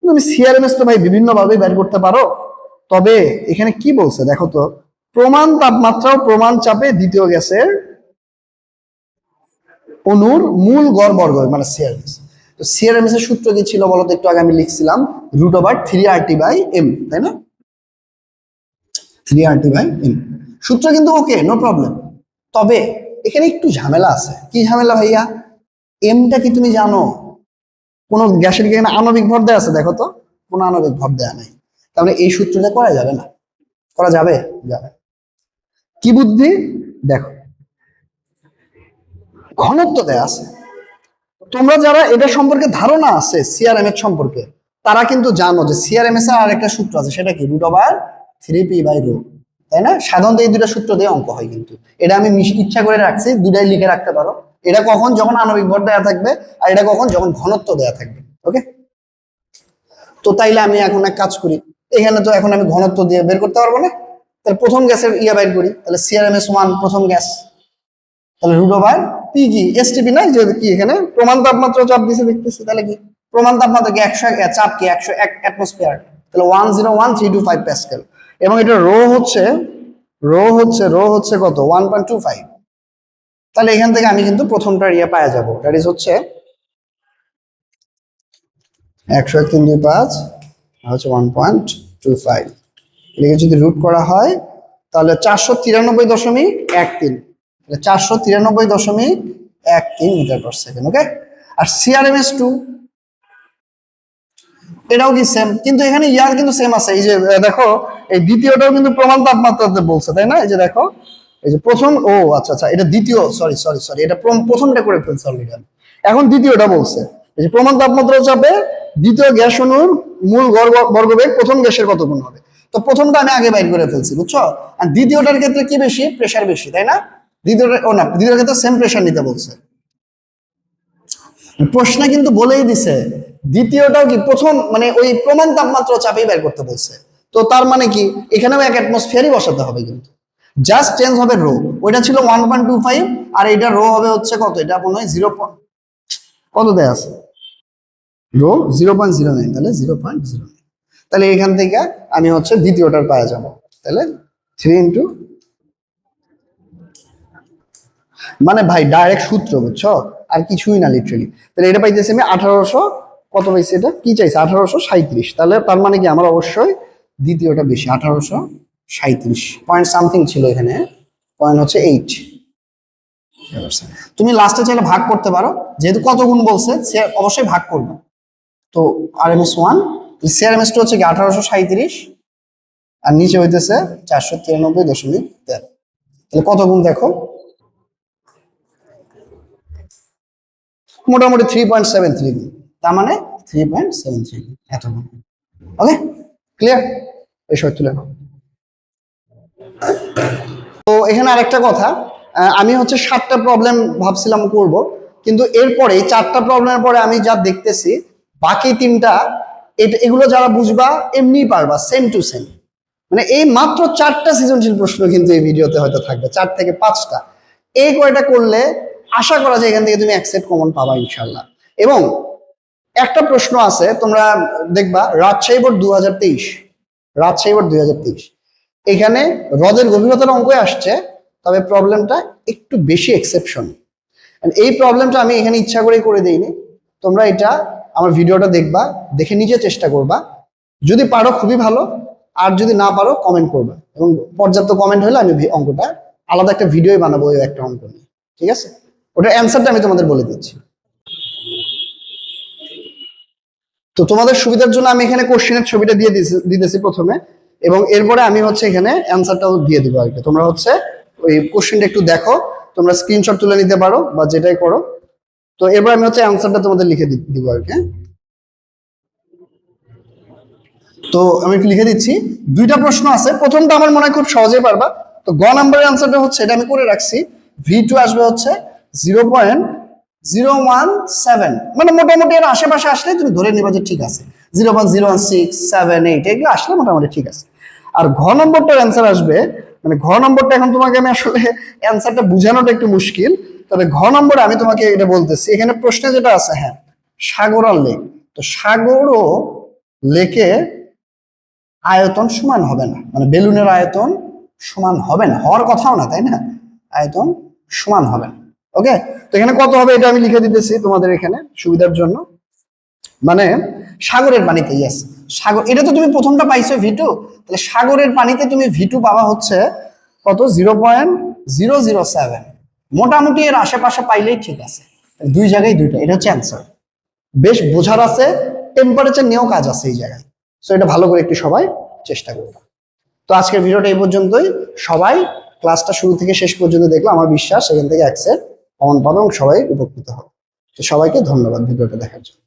Speaker 1: তুমি সিআরএমএস তো ভাই বিভিন্ন ভাবে বের করতে পারো, তবে এখানে কি বলছে দেখো তো, প্রমাণ তাপমাত্রা ও প্রমাণ চাপে দ্বিতীয় গ্যাসের অণুর মূল গড় বর্গবেগ মানে সিআরএমএস। তো সিআরএমএস এর সূত্র কি ছিল বলতো, একটু আগে আমি লিখছিলাম √3RT/m, তাই না? 3RT/m সূত্র কিন্তু ওকে, নো প্রবলেম। তবে এখানে একটু ঝামেলা আছে। কি ঝামেলা ভাইয়া? এমটা কি তুমি জানো? কোন গ্যাসের কি এখানে আণবিক ভর দেয়া আছে? দেখো তো, কোন আণবিক ভর দেয়া নাই। তাহলে এই সূত্রটা করা যাবে না। করা যাবে? যাবে। কি বুদ্ধি? দেখো, ঘনত্ব দেয়া আছে। তোমরা যারা এটা সম্পর্কে ধারণা আছে সিআরএমএস সম্পর্কে, তারা কিন্তু জানো যে সিআরএমএস এর আরেকটা সূত্র আছে, সেটা কি √3p/ρ, তাই না? সাধারণত এই দুটো সূত্র দিয়ে অঙ্ক হয়, কিন্তু এটা আমি ইচ্ছা করে রাখছি, দুটাই লিখে রাখতে পারো। এটা কখন? যখন আণবিক ভর দেয়া থাকবে, আর এটা কখন? যখন ঘনত্ব দেয়া থাকবে। ওকে, তো তাইলে আমি এখন এক কাজ করি, এখানে তো এখন আমি ঘনত্ব দিয়ে বের করতে পারবো না, তাহলে প্রথম গ্যাসের বের করি। তাহলে সিআরএমএস 1 প্রথম গ্যাস, তাহলে √p কি এসটিপি না, যে কি এখানে প্রমাণ তাপমাত্রা চাপ দিছে দেখতেছি, তাহলে কি প্রমাণ তাপমাত্রা কি 100, চাপ কি 101 অ্যাটমসফিয়ার, তাহলে 101325 প্যাসকেল। এবং এটা রো হচ্ছে কত? 1.25। তাহলে এখান থেকে আমি কিন্তু প্রথমটার পাওয়া যাব, দ্যাট ইজ হচ্ছে 101.325 হচ্ছে 1.25। এটাকে যদি রুট করা হয় তাহলে 493.13, 493.13 মিটার পার সেকেন্ড। ওকে, আর সিআরএমএস 2 এটাও কি সেম, কিন্তু এখানে ইয়ার কিন্তু সেম আছে। এই যে দেখো, এই দ্বিতীয়টাও কিন্তু প্রমাণ তাপমাত্রাতে বলছে, তাই না? এই যে দেখো, এই যে প্রথম, ও আচ্ছা আচ্ছা, এটা দ্বিতীয়, সরি সরি সরি, এটা প্রথমটা করে ফেলছে অলরেডি। এখন দ্বিতীয়টা বলছে, এই যে প্রমাণ তাপমাত্রা চাপে দ্বিতীয় গ্যাস অণুর মূল বর্গবেগ প্রথম গ্যাসের কত গুণ হবে। তো প্রথমটা আমি আগে বাইর করে ফেলছি, বুঝছো? আর দ্বিতীয়টার ক্ষেত্রে কি বেশি? প্রেসার বেশি, তাই না? দ্বিতীয়টার ক্ষেত্রে সেম প্রেসার নিতে বলছে। প্রশ্ন কিন্তু বলেই দিছে দ্বিতীয়টাও কি প্রথম, মানে ওই প্রমাণ তাপমাত্রা চাপেই বের করতে বলছে। তো তার মানে কি এখানেও 1 অ্যাটমসফিয়ারই বসাতে হবে, কিন্তু জাস্ট চেঞ্জ হবে রো। ওইটা ছিল 1.25 আর এটা রো হবে হচ্ছে কত? এটা মনে হয় 0 কত দেয়া আছে, রো 0.09, তাহলে 0.09। তাহলে এখান থেকে আমি হচ্ছে দ্বিতীয়টার পাওয়া যাবো, তাহলে 3 ইন্টু, মানে ভাই ডাইরেক্ট সূত্র, বুঝছো? আর কিছুই না লিটারালি। তাহলে এটা পাইতেছি আমি 1800, কত পাইছি? এটা কি চাইছে? 1837। তাহলে তার মানে কি আমার অবশ্যই দ্বিতীয়টা বেশি, 1837 পয়েন্ট সামথিং ছিল এখানে, পয়েন্ট হচ্ছে 8। তুমি লাস্টে চাইলে ভাগ করতে পারো, যেহেতু কত গুণ বলছে সে অবশ্যই ভাগ করবে। তো RMS1 CRMS2 হচ্ছে কি 1837, আর নিচে হইতেছে 493.13। তাহলে কত গুণ দেখো, মোটামুটি 3.73 গুণ, তার মানে 3.73 এত গুণ। ওকে, ক্লিয়ার? এই সব তুলে নাও। তো এখানে আরেকটা কথা, আমি হচ্ছে 7টা প্রবলেম ভাবছিলাম করব, কিন্তু এরপরে 4টা প্রবলেমের পরে আমি যা দেখতেছি বাকি 3টা এগুলো যারা বুঝবা এমনি পারবা, সেম টু সেম। মানে এই মাত্র 4টা সৃজনশীল প্রশ্ন কিন্তু এই ভিডিওতে হয়তো থাকবে, 4 থেকে 5টা। এই কয়টা করলে আশা করা যায় এখান থেকে তুমি অ্যাকসেপ্ট কমন পাবা ইনশাল্লাহ। এবং একটা প্রশ্ন আছে, তোমরা দেখবা রাজশাহী বোর্ড 2023, রাজশাহী বোর্ড 2023, এখানে হ্রদের গভীরতার অঙ্কে আসছে, তবে প্রবলেমটা একটু বেশি এক্সেপশন। এই প্রবলেমটা আমি এখানে ইচ্ছা করেই করে দেইনি। তোমরা এটা আমার ভিডিওটা দেখবা, দেখে নিজে চেষ্টা করবা, যদি পারো খুবই ভালো, আর যদি না পারো কমেন্ট করবা, এবং পর্যাপ্ত কমেন্ট হলে আমি অঙ্কটা আলাদা একটা ভিডিও বানাবো ওই একটা অঙ্ক নিয়ে, ঠিক আছে? ওটার অ্যান্সারটা আমি তোমাদের বলে দিচ্ছি। তো তোমাদের সুবিধার জন্য আমি এখানে কোশ্চেনের ছবিটা দিয়ে দিতেছি প্রথমে, এবং এরপরে আমি হচ্ছে এখানে অ্যান্সারটাও দিয়ে দিব আর কি। তোমরা হচ্ছে ওই কোশ্চেনটা একটু দেখো, তোমরা স্ক্রিনশট তুলে নিতে পারো বা যেটাই করো। তো এরপর আমি হচ্ছে অ্যান্সারটা তোমাদের লিখে দিব আর কি। তো আমি একটু লিখে দিচ্ছি, 2টা প্রশ্ন আছে। প্রথমটা আমার মনে হয় খুব সহজেই পারবা। তো গ নাম্বারের অ্যান্সারটা হচ্ছে, এটা আমি করে রাখছি, V2 আসবে হচ্ছে 0.017, মানে মোটামুটি এর আশেপাশে আসলে তুমি ধরে নিবা যে ঠিক আছে, 0.01678 এগুলো আসলে মোটামুটি ঠিক আছে। আর ঘ নম্বরটার অ্যান্সার আসবে, মানে ঘ নম্বরটা এখন তোমাকে আমি আসলে অ্যান্সারটা বোঝানোটা একটু মুশকিল, তবে ঘ নম্বরে আমি তোমাকে এটা বলতেছি। এখানে প্রশ্নে যেটা আছে, হ্যাঁ, সাগর আর লেক, তো সাগর ও লেকে আয়তন সমান হবে না, মানে বেলুনের আয়তন সমান হবে না, হওয়ার কথাও না, তাই না? আয়তন সমান হবে না। ওকে, তো এখানে কত হবে এটা আমি লিখে দিতেছি তোমাদের এখানে সুবিধার জন্য। মানে সাগরের পানিতে, ইয়েস, সাগর, এটা তো তুমি প্রথমটা পাইছো V2, তাহলে সাগরের পানিতে তুমি V2 পাবা হচ্ছে কত, 0.007। মোটামুটি এর আশেপাশে পাইলেই ঠিক আছে, দুই জায়গায় দুইটা, এটা হচ্ছে অ্যান্সার। বেশ বোঝার আছে, টেম্পারেচার নিয়েও কাজ আছে এই জায়গায়। সো এটা ভালো করে একটু সবাই চেষ্টা করবে। তো আজকের ভিডিওটা এই পর্যন্তই। সবাই ক্লাসটা শুরু থেকে শেষ পর্যন্ত দেখলে আমার বিশ্বাস সেখান থেকে অ্যাক্সেপ্ট কমন পাবে এবং সবাই উপকৃত হবে। তো সবাইকে ধন্যবাদ ভিডিওটা দেখার জন্য।